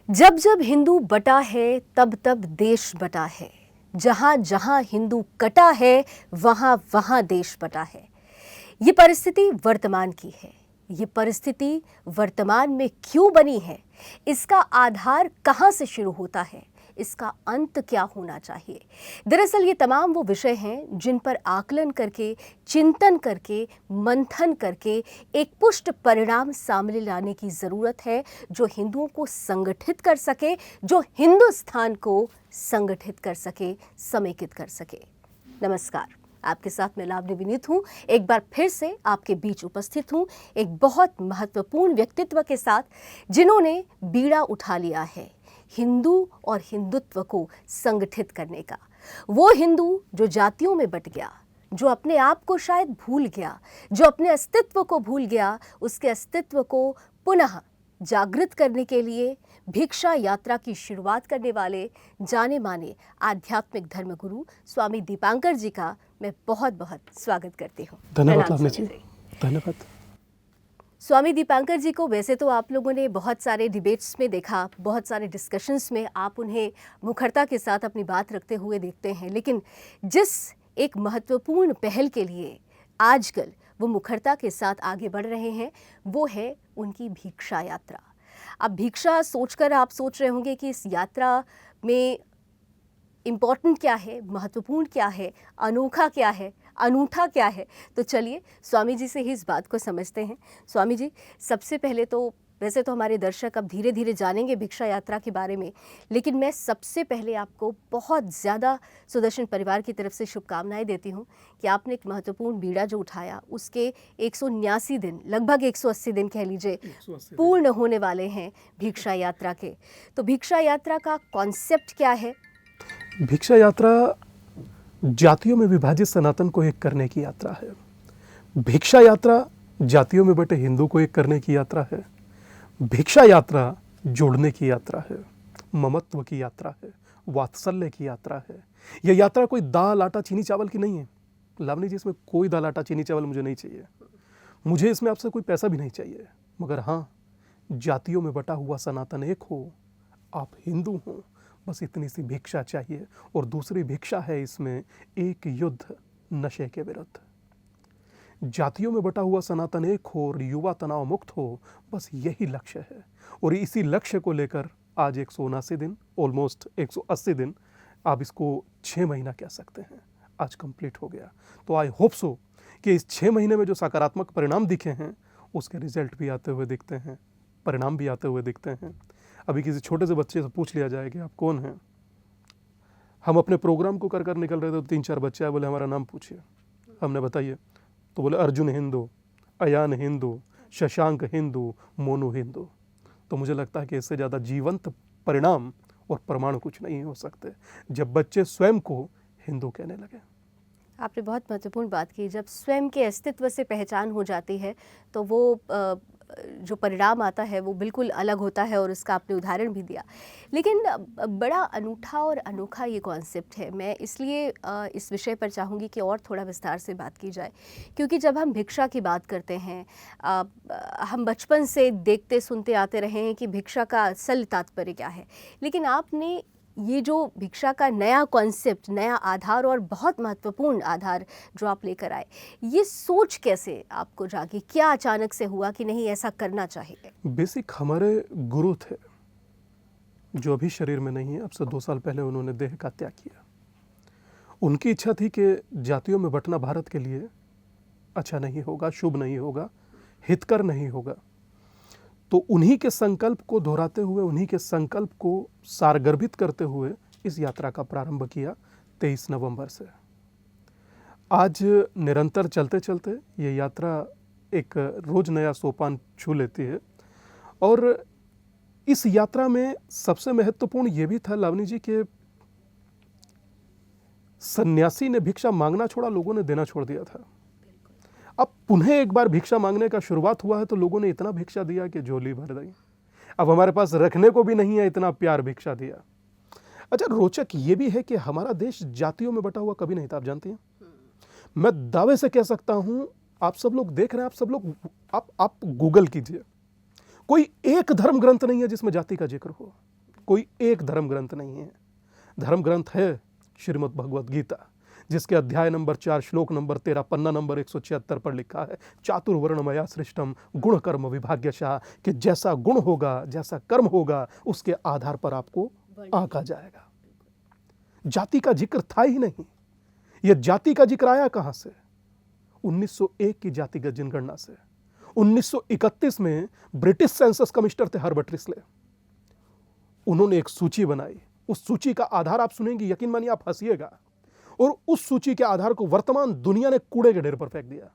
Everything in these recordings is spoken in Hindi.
जब जब हिंदू बटा है तब तब देश बटा है। जहां जहां हिंदू कटा है वहां वहां देश बटा है। ये परिस्थिति वर्तमान की है। ये परिस्थिति वर्तमान में क्यों बनी है, इसका आधार कहां से शुरू होता है, इसका अंत क्या होना चाहिए। दरअसल ये तमाम वो विषय हैं जिन पर आकलन करके, चिंतन करके, मंथन करके एक पुष्ट परिणाम सामने लाने की ज़रूरत है, जो हिंदुओं को संगठित कर सके, जो हिंदुस्तान को संगठित कर सके, समेकित कर सके। नमस्कार, आपके साथ मैं लावनी विनीत हूँ। एक बार फिर से आपके बीच उपस्थित हूँ एक बहुत महत्वपूर्ण व्यक्तित्व के साथ, जिन्होंने बीड़ा उठा लिया है हिंदू और हिंदुत्व को संगठित करने का। वो हिंदू जो जातियों में बट गया, जो अपने आप को शायद भूल गया, जो अपने अस्तित्व को भूल गया, उसके अस्तित्व को पुनः जागृत करने के लिए भिक्षा यात्रा की शुरुआत करने वाले जाने माने आध्यात्मिक धर्मगुरु स्वामी दीपांकर जी का मैं बहुत बहुत स्वागत करती हूँ। धन्यवाद जी। धन्यवाद। स्वामी दीपांकर जी को वैसे तो आप लोगों ने बहुत सारे डिबेट्स में देखा, बहुत सारे डिस्कशंस में आप उन्हें मुखरता के साथ अपनी बात रखते हुए देखते हैं, लेकिन जिस एक महत्वपूर्ण पहल के लिए आजकल वो मुखरता के साथ आगे बढ़ रहे हैं, वो है उनकी भिक्षा यात्रा। अब भिक्षा सोचकर आप सोच रहे होंगे कि इस यात्रा में इम्पॉर्टेंट क्या है, महत्वपूर्ण क्या है, अनोखा क्या है, अनूठा क्या है। तो चलिए स्वामी जी से ही इस बात को समझते हैं। स्वामी जी, सबसे पहले तो वैसे तो हमारे दर्शक अब धीरे धीरे जानेंगे भिक्षा यात्रा के बारे में, लेकिन मैं सबसे पहले आपको बहुत ज़्यादा सुदर्शन परिवार की तरफ से शुभकामनाएं देती हूं कि आपने एक महत्वपूर्ण बीड़ा जो उठाया, उसके 179 दिन, लगभग 180 दिन कह लीजिए, पूर्ण होने वाले हैं भिक्षा यात्रा के। तो भिक्षा यात्रा का कॉन्सेप्ट क्या है? भिक्षा यात्रा जातियों में विभाजित सनातन को एक करने की यात्रा है। भिक्षा यात्रा जातियों में बटे हिंदू को एक करने की यात्रा है। भिक्षा यात्रा जोड़ने की यात्रा है, ममत्व की यात्रा है, वात्सल्य की यात्रा है। यह यात्रा कोई दाल आटा चीनी चावल की नहीं है। लावनी जी, इसमें कोई दाल आटा चीनी चावल मुझे नहीं चाहिए। मुझे इसमें आपसे कोई पैसा भी नहीं चाहिए, मगर हाँ, जातियों में बटा हुआ सनातन एक हो, आप हिंदू हों, बस इतनी सी भिक्षा चाहिए। और दूसरी भिक्षा है इसमें एक युद्ध नशे के विरुद्ध। जातियों में बटा हुआ सनातन एक हो और युवा तनाव मुक्त हो, बस यही लक्ष्य है। और इसी लक्ष्य को लेकर आज 179 दिन, ऑलमोस्ट 180 दिन, आप इसको 6 महीना कह सकते हैं, आज कंप्लीट हो गया। तो आई होप सो कि इस 6 महीने में जो सकारात्मक परिणाम दिखे हैं, उसके रिजल्ट भी आते हुए दिखते हैं, परिणाम भी आते हुए दिखते हैं। अभी किसी छोटे से बच्चे से पूछ लिया जाए कि आप कौन हैं। हम अपने प्रोग्राम को कर निकल रहे थे, तो 3-4 बच्चे आए, बोले हमारा नाम पूछिए। हमने बताइए, तो बोले अर्जुन हिंदू, अयान हिंदू, शशांक हिंदू, मोनू हिंदू। तो मुझे लगता है कि इससे ज़्यादा जीवंत परिणाम और प्रमाण कुछ नहीं हो सकते, जब बच्चे स्वयं को हिंदू कहने लगे। आपने बहुत महत्वपूर्ण बात की। जब स्वयं के अस्तित्व से पहचान हो जाती है तो वो जो परिणाम आता है वो बिल्कुल अलग होता है, और इसका आपने उदाहरण भी दिया। लेकिन बड़ा अनूठा और अनोखा ये कॉन्सेप्ट है। मैं इसलिए इस विषय पर चाहूँगी कि और थोड़ा विस्तार से बात की जाए, क्योंकि जब हम भिक्षा की बात करते हैं, हम बचपन से देखते सुनते आते रहे हैं कि भिक्षा का असल तात्पर्य क्या है। लेकिन आपने ये जो भिक्षा का नया कॉन्सेप्ट, नया आधार और बहुत महत्वपूर्ण आधार जो आप लेकर आए, ये सोच कैसे आपको जागी? क्या अचानक से हुआ कि नहीं ऐसा करना चाहिए? बेसिक हमारे गुरु थे जो अभी शरीर में नहीं है, अब से 2 साल पहले उन्होंने देह का त्याग किया। उनकी इच्छा थी कि जातियों में बंटना भारत के लिए अच्छा नहीं होगा, शुभ नहीं होगा, हितकर नहीं होगा। तो उन्हीं के संकल्प को दोहराते हुए, उन्हीं के संकल्प को सारगर्भित करते हुए इस यात्रा का प्रारंभ किया 23 नवंबर से। आज निरंतर चलते चलते ये यात्रा एक रोज नया सोपान छू लेती है। और इस यात्रा में सबसे महत्वपूर्ण ये भी था लावनी जी कि सन्यासी ने भिक्षा मांगना छोड़ा, लोगों ने देना छोड़ दिया था। अब पुनः एक बार भिक्षा मांगने का शुरुआत हुआ है, तो लोगों ने इतना भिक्षा दिया कि झोली भर गई। अब हमारे पास रखने को भी नहीं है, इतना प्यार भिक्षा दिया। अच्छा, रोचक ये भी है कि हमारा देश जातियों में बटा हुआ कभी नहीं था, आप जानती हैं। मैं दावे से कह सकता हूं, आप सब लोग देख रहे हैं, आप सब लोग आप गूगल कीजिए, कोई एक धर्म ग्रंथ नहीं है जिसमें जाति का जिक्र हो। कोई एक धर्म ग्रंथ नहीं है। धर्म ग्रंथ है श्रीमद् भगवद गीता, जिसके अध्याय नंबर 4 श्लोक नंबर 13 पन्ना नंबर 176 पर लिखा है, चातुर्वर्णमया सृष्टम गुण कर्म विभाग्यशः, कि जैसा गुण होगा, जैसा कर्म होगा, उसके आधार पर आपको आंका जाएगा। जाति का जिक्र था ही नहीं। यह जाति का जिक्र आया कहां से? 1901 की जातिगत जनगणना से। 1931 में ब्रिटिश सेंसस कमिश्नर थे हर्बर्ट रिस्ले, उन्होंने एक सूची बनाई। उस सूची का आधार आप सुनेंगे, यकीन मानिए आप हंसिएगा, और उस सूची के आधार को वर्तमान दुनिया ने कूड़े के ढेर पर फेंक दिया।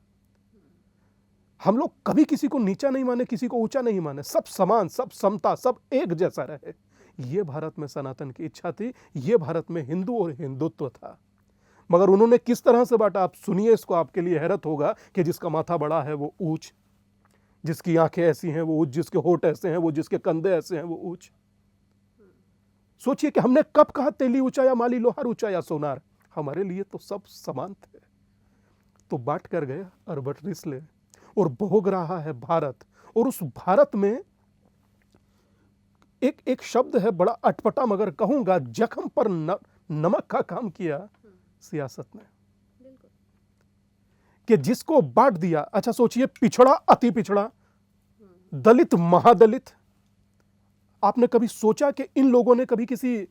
हम लोग कभी किसी को नीचा नहीं माने, किसी को ऊंचा नहीं माने, सब समान, सब समता, सब एक जैसा रहे। यह भारत में सनातन की इच्छा थी, यह भारत में हिंदू और हिंदुत्व था। मगर उन्होंने किस तरह से बांटा, आप सुनिए, इसको आपके लिए हैरत होगा कि जिसका माथा बड़ा है वो ऊंच, जिसकी आंखें ऐसी हैं वो ऊंच, जिसके होठ ऐसे हैं वो, जिसके कंधे ऐसे हैं वो ऊंच। सोचिए कि हमने कब कहा तेली ऊंचा या माली लोहार ऊंचा या सोनार? हमारे लिए तो सब समान थे। तो बांट कर गए हर्बर्ट रिस्ले, और भोग रहा है भारत। और उस भारत में एक शब्द है बड़ा अटपटा, मगर कहूंगा जख्म पर नमक का काम किया सियासत ने, कि जिसको बांट दिया। अच्छा सोचिए, पिछड़ा अति पिछड़ा, दलित महादलित। आपने कभी सोचा कि इन लोगों ने कभी किसी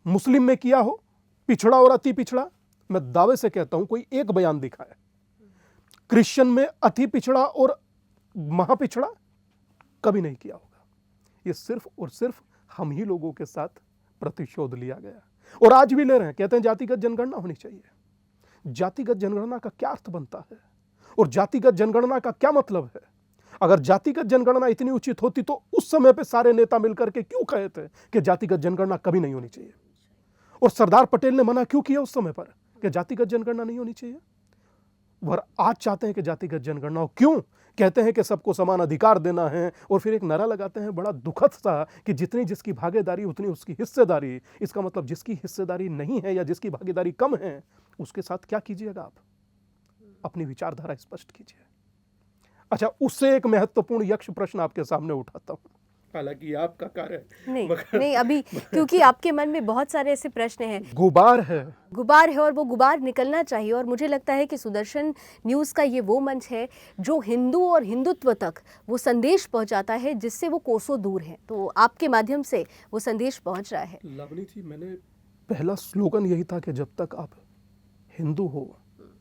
मुस्लिम में किया हो पिछड़ा और अति पिछड़ा? मैं दावे से कहता हूं कोई एक बयान दिखाए क्रिश्चियन में अति पिछड़ा और महापिछड़ा, कभी नहीं किया होगा। ये सिर्फ और सिर्फ हम ही लोगों के साथ प्रतिशोध लिया गया, और आज भी ले रहे हैं। कहते हैं जातिगत जनगणना होनी चाहिए। जातिगत जनगणना का क्या अर्थ बनता है, और जातिगत जनगणना का क्या मतलब है? अगर जातिगत जनगणना इतनी उचित होती तो उस समय पे सारे नेता मिलकर के क्यों कहे थे कि जातिगत जनगणना कभी नहीं होनी चाहिए? और सरदार पटेल ने मना क्यों किया उस समय पर कि जातिगत जनगणना नहीं होनी चाहिए? वह आज चाहते हैं कि जातिगत जनगणना हो। क्यों? कहते हैं कि सबको समान अधिकार देना है, और फिर एक नारा लगाते हैं बड़ा दुखद सा कि जितनी जिसकी भागीदारी उतनी उसकी हिस्सेदारी। इसका मतलब जिसकी हिस्सेदारी नहीं है या जिसकी भागीदारी कम है, उसके साथ क्या कीजिएगा आप? अपनी विचारधारा स्पष्ट कीजिए। अच्छा, उससे एक महत्वपूर्ण यक्ष प्रश्न आपके सामने उठाता हूं, हालांकि आपका कार्य नहीं अभी क्योंकि आपके मन में बहुत सारे ऐसे प्रश्न हैं। गुबार है और वो गुबार निकलना चाहिए। और मुझे लगता है कि सुदर्शन न्यूज़ का ये वो मंच है जो हिंदू और हिंदुत्व तक वो संदेश पहुंचाता है जिससे वो कोसों दूर है। तो आपके माध्यम से वो संदेश पहुंच रहा है। लवनी जी, मैंने पहला स्लोगन यही था कि जब तक आप हिंदू हो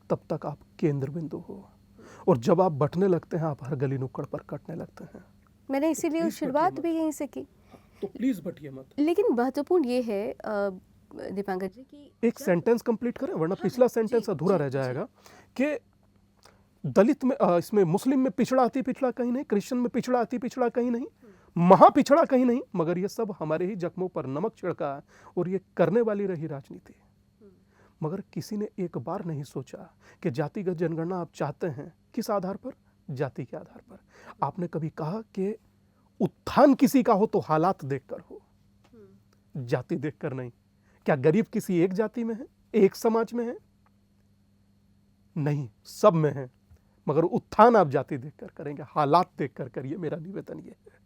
तब तक आप केंद्र बिंदु हो, और जब आप बंटने लगते हैं आप हर गली नुक्कड़ पर कटने लगते हैं। मैंने इसीलिए शुरुआत भी यहीं से की। तो प्लीज बटिए मत। लेकिन महत्वपूर्ण ये है दीपांकर जी की एक सेंटेंस कंप्लीट करें, वरना पिछला सेंटेंस अधूरा रह जाएगा। कि दलित में, इसमें मुस्लिम में पिछड़ा अति पिछड़ा कहीं नहीं, क्रिश्चियन में पिछड़ा अति पिछड़ा कहीं नहीं, महापिछड़ा कहीं नहीं, मगर ये सब हमारे ही जख्मों पर नमक छिड़का, और ये करने वाली रही राजनीति। मगर किसी ने एक बार नहीं सोचा कि जातिगत जनगणना आप चाहते हैं किस आधार पर? जाति के आधार पर। आपने कभी कहा कि उत्थान किसी का हो तो हालात देखकर हो, जाति देखकर नहीं। क्या गरीब किसी एक जाति में है, एक समाज में है? नहीं, सब में है। मगर उत्थान आप जाति देखकर करेंगे, हालात देखकर करिए। मेरा निवेदन ये है,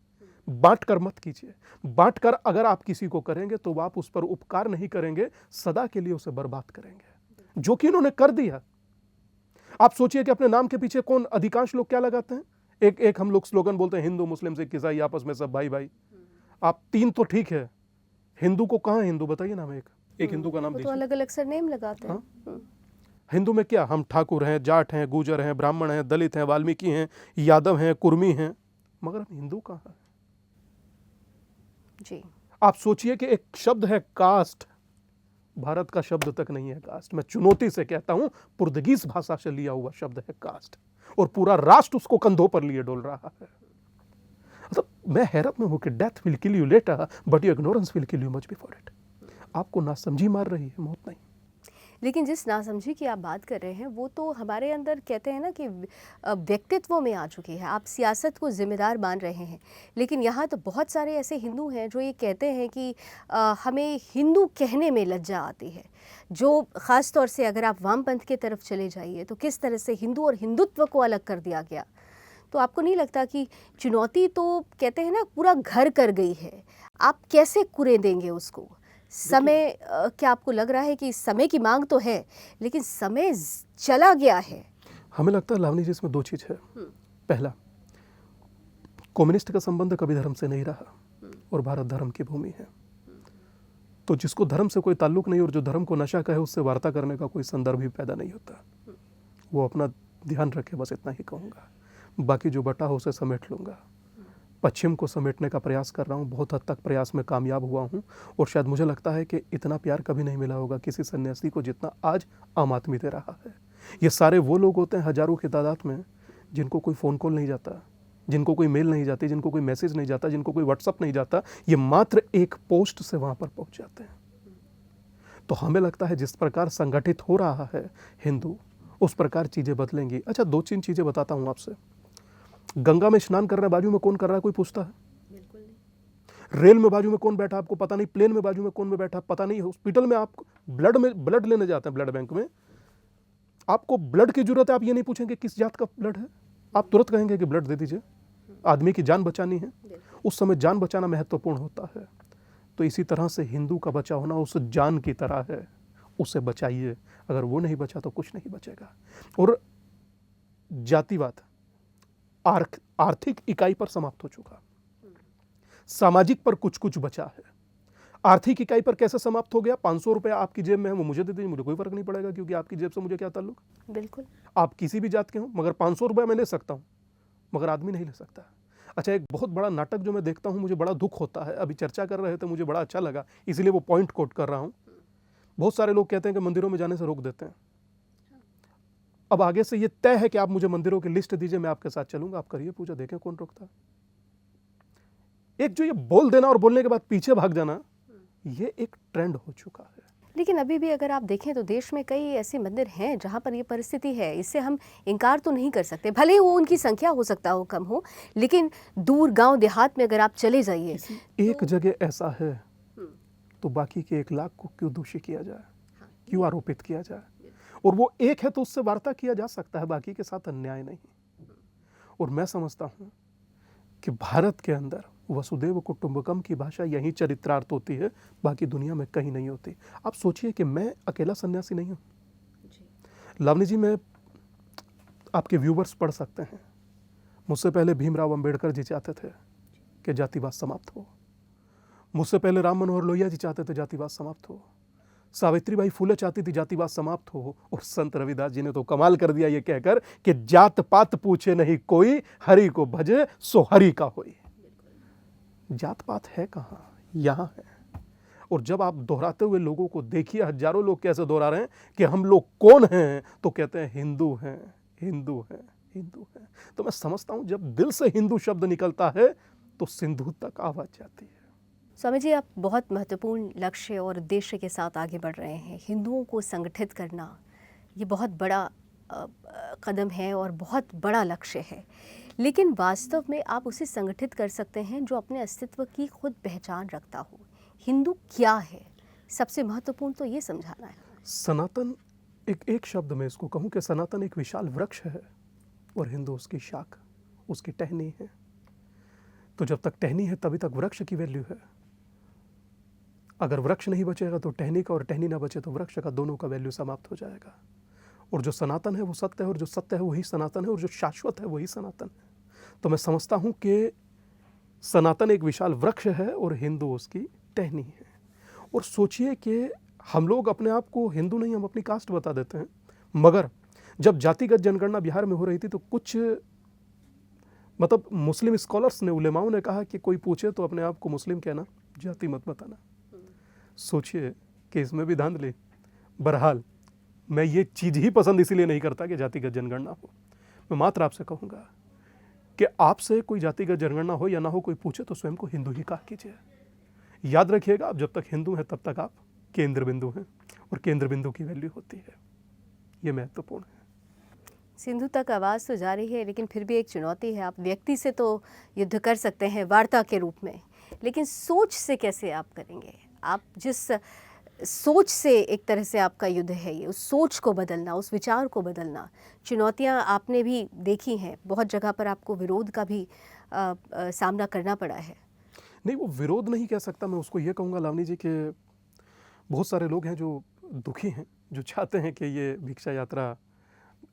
बांट कर मत कीजिए। बांट कर अगर आप किसी को करेंगे तो आप उस पर उपकार नहीं करेंगे, सदा के लिए उसे बर्बाद करेंगे, जो कि इन्होंने कर दिया। आप सोचिए कि अपने नाम के पीछे कौन, अधिकांश लोग क्या लगाते हैं? एक हम लोग स्लोगन बोलते हैं, हिंदू मुस्लिम सिख ईसाई आपस में सब भाई भाई। आप तीन तो ठीक है, हिंदू को कहां हिंदू बताइए नाम? एक हिंदू का नाम तो दीजिए। अलग अलग सरनेम लगाते हैं। हिंदू में क्या, हम ठाकुर हैं, जाट हैं, गुजर हैं, ब्राह्मण हैं, दलित हैं, वाल्मीकि हैं, यादव हैं, कुर्मी हैं, मगर हम हिंदू कहां हैं? जी। आप सोचिए कि एक शब्द है कास्ट, भारत का शब्द तक नहीं है कास्ट। मैं चुनौती से कहता हूं, पुर्तगीज भाषा से लिया हुआ शब्द है कास्ट, और पूरा राष्ट्र उसको कंधों पर लिए डोल रहा है। मतलब मैं हैरत में हूं कि death will kill you later but your ignorance will kill you much before it. आपको नासमझी मार रही है, मौत नहीं। लेकिन जिस नासमझी की आप बात कर रहे हैं वो तो हमारे अंदर कहते हैं ना कि व्यक्तित्व में आ चुकी है। आप सियासत को जिम्मेदार मान रहे हैं, लेकिन यहाँ तो बहुत सारे ऐसे हिंदू हैं जो ये कहते हैं कि हमें हिंदू कहने में लज्जा आती है। जो ख़ास तौर से अगर आप वामपंथ की तरफ चले जाइए तो किस तरह से हिंदू और हिंदुत्व को अलग कर दिया गया। तो आपको नहीं लगता कि चुनौती तो कहते हैं ना पूरा घर कर गई है, आप कैसे कुरें देंगे उसको? समय क्या आपको लग रहा है कि समय की मांग तो है लेकिन समय चला गया है? हमें लगता है लावनी जी इसमें दो चीज़ है। पहला, कम्युनिस्ट का संबंध कभी धर्म से नहीं रहा और भारत धर्म की भूमि है, तो जिसको धर्म से कोई ताल्लुक नहीं और जो धर्म को नशा कहे उससे वार्ता करने का कोई संदर्भ भी पैदा नहीं होता। वो अपना ध्यान रखे, बस इतना ही कहूँगा। बाकी जो बटा हो उसे समेट लूँगा। पश्चिम को समेटने का प्रयास कर रहा हूँ, बहुत हद तक प्रयास में कामयाब हुआ हूँ और शायद मुझे लगता है कि इतना प्यार कभी नहीं मिला होगा किसी सन्यासी को जितना आज आम आदमी दे रहा है। ये सारे वो लोग होते हैं हजारों की तादाद में जिनको कोई फ़ोन कॉल नहीं जाता, जिनको कोई मेल नहीं जाती, जिनको कोई मैसेज नहीं जाता, जिनको कोई व्हाट्सअप नहीं जाता, ये मात्र एक पोस्ट से वहाँ पर पहुँच जाते हैं। तो हमें लगता है जिस प्रकार संगठित हो रहा है हिंदू, उस प्रकार चीज़ें बदलेंगी। अच्छा, दो तीन चीज़ें बताता हूँ आपसे। गंगा में स्नान कर रहा है, बाजू में कौन कर रहा है कोई पूछता है? बिल्कुल नहीं। रेल में बाजू में कौन बैठा आपको पता नहीं, प्लेन में बाजू में कौन में बैठा पता नहीं, हॉस्पिटल में आप ब्लड लेने जाते हैं, ब्लड बैंक में आपको ब्लड की जरूरत है, आप ये नहीं पूछेंगे किस जात का ब्लड है, आप तुरंत कहेंगे कि ब्लड दे दीजिए, आदमी की जान बचानी है। उस समय जान बचाना महत्वपूर्ण होता है। तो इसी तरह से हिंदू का बचा होना उस जान की तरह है, उसे बचाइए। अगर वो नहीं बचा तो कुछ नहीं बचेगा। और जातिवाद आर्थिक इकाई पर समाप्त हो चुका, सामाजिक पर कुछ कुछ बचा है। आर्थिक इकाई पर कैसे समाप्त हो गया? 500 रुपये आपकी जेब में है, वो मुझे दे दीजिए, मुझे कोई फर्क नहीं पड़ेगा, क्योंकि आपकी जेब से मुझे क्या ताल्लुक। बिल्कुल, आप किसी भी जात के हो, मगर 500 रुपये मैं ले सकता हूँ, मगर आदमी नहीं ले सकता। अच्छा, एक बहुत बड़ा नाटक जो मैं देखता हूँ मुझे बड़ा दुख होता है, अभी चर्चा कर रहे थे, मुझे बड़ा अच्छा लगा, इसलिए वो पॉइंट कोट कर रहा हूँ। बहुत सारे लोग कहते हैं कि मंदिरों में जाने से रोक देते हैं। अब आगे से ये तय है कि आप मुझे मंदिरों की लिस्ट दीजिए, मैं आपके साथ चलूंगा, आप करिए पूजा, देखें कौन रोकता है। एक जो ये बोल देना और बोलने के बाद पीछे भाग जाना, ये एक ट्रेंड हो चुका है। लेकिन अभी भी अगर आप देखें तो देश में कई ऐसे मंदिर हैं जहां पर ये परिस्थिति है, इससे हम इनकार तो नहीं कर सकते। भले ही वो उनकी संख्या हो सकता हो कम हो, लेकिन दूर गांव देहात में अगर आप चले जाइए, एक जगह ऐसा है तो बाकी के 1 लाख को क्यों दोषी किया जाए, क्यों आरोपित किया जाए? और वो एक है तो उससे वार्ता किया जा सकता है, बाकी के साथ अन्याय नहीं। और मैं समझता हूँ कि भारत के अंदर वसुदेव कुटुंबकम की भाषा यहीं चरित्रार्थ होती है, बाकी दुनिया में कहीं नहीं होती। आप सोचिए कि मैं अकेला सन्यासी नहीं हूँ। लावनी जी, मैं आपके व्यूवर्स पढ़ सकते हैं, मुझसे पहले भीमराव अंबेडकर जी चाहते थे कि जातिवाद समाप्त हो, मुझसे पहले राम मनोहर लोहिया जी चाहते थे जातिवाद समाप्त हो, सावित्रीबाई फुले चाहती थी जातिवाद समाप्त हो, और संत रविदास जी ने तो कमाल कर दिया ये कहकर कि जात पात पूछे नहीं कोई, हरि को भजे सो हरि का होई। जात पात है कहाँ? यहाँ है। और जब आप दोहराते हुए लोगों को देखिए, हजारों लोग कैसे दोहरा रहे हैं कि हम लोग कौन हैं, तो कहते हैं हिंदू हैं, हिंदू हैं, हिंदू हैं। तो मैं समझता हूँ जब दिल से हिंदू शब्द निकलता है तो सिंधु तक आवाज जाती है। स्वामी जी, आप बहुत महत्वपूर्ण लक्ष्य और उद्देश्य के साथ आगे बढ़ रहे हैं। हिंदुओं को संगठित करना ये बहुत बड़ा कदम है और बहुत बड़ा लक्ष्य है, लेकिन वास्तव में आप उसे संगठित कर सकते हैं जो अपने अस्तित्व की खुद पहचान रखता हो। हिंदू क्या है, सबसे महत्वपूर्ण तो ये समझाना है। सनातन, एक शब्द में इसको कहूँ कि सनातन एक विशाल वृक्ष है और हिंदू उसकी शाख, उसकी टहनी है। तो जब तक टहनी है तभी तक वृक्ष की वैल्यू है। अगर वृक्ष नहीं बचेगा तो टहनी का, और टहनी ना बचे तो वृक्ष का, दोनों का वैल्यू समाप्त हो जाएगा। और जो सनातन है वो सत्य है, और जो सत्य है वही सनातन है, और जो शाश्वत है वही सनातन है। तो मैं समझता हूँ कि सनातन एक विशाल वृक्ष है और हिंदू उसकी टहनी है। और सोचिए कि हम लोग अपने आप को हिंदू नहीं, हम अपनी कास्ट बता देते हैं, मगर जब जातिगत जनगणना बिहार में हो रही थी तो कुछ मुस्लिम स्कॉलर्स ने, उलेमाओं ने कहा कि कोई पूछे तो अपने आप को मुस्लिम कहना, जाति मत बताना। सोचिए कि इसमें भी धांधली। बहरहाल मैं ये चीज़ ही पसंद इसीलिए नहीं करता कि जातिगत जनगणना हो। मैं मात्र आपसे कहूँगा कि आपसे कोई जातिगत जनगणना हो या ना हो, कोई पूछे तो स्वयं को हिंदू ही कहा कीजिए। याद रखिएगा, आप जब तक हिंदू हैं तब तक आप केंद्र बिंदु हैं, और केंद्र बिंदु की वैल्यू होती है। ये महत्वपूर्ण है। सिंधु तक आवाज़ तो जारी है, लेकिन फिर भी एक चुनौती है। आप व्यक्ति से तो युद्ध कर सकते हैं वार्ता के रूप में, लेकिन सोच से कैसे आप करेंगे? आप जिस सोच से एक तरह से आपका युद्ध है ये, उस सोच को बदलना, उस विचार को बदलना। चुनौतियाँ आपने भी देखी हैं, बहुत जगह पर आपको विरोध का भी सामना करना पड़ा है। नहीं, वो विरोध नहीं कह सकता, मैं उसको ये कहूँगा लावनी जी कि बहुत सारे लोग हैं जो दुखी हैं, जो चाहते हैं कि ये भिक्षा यात्रा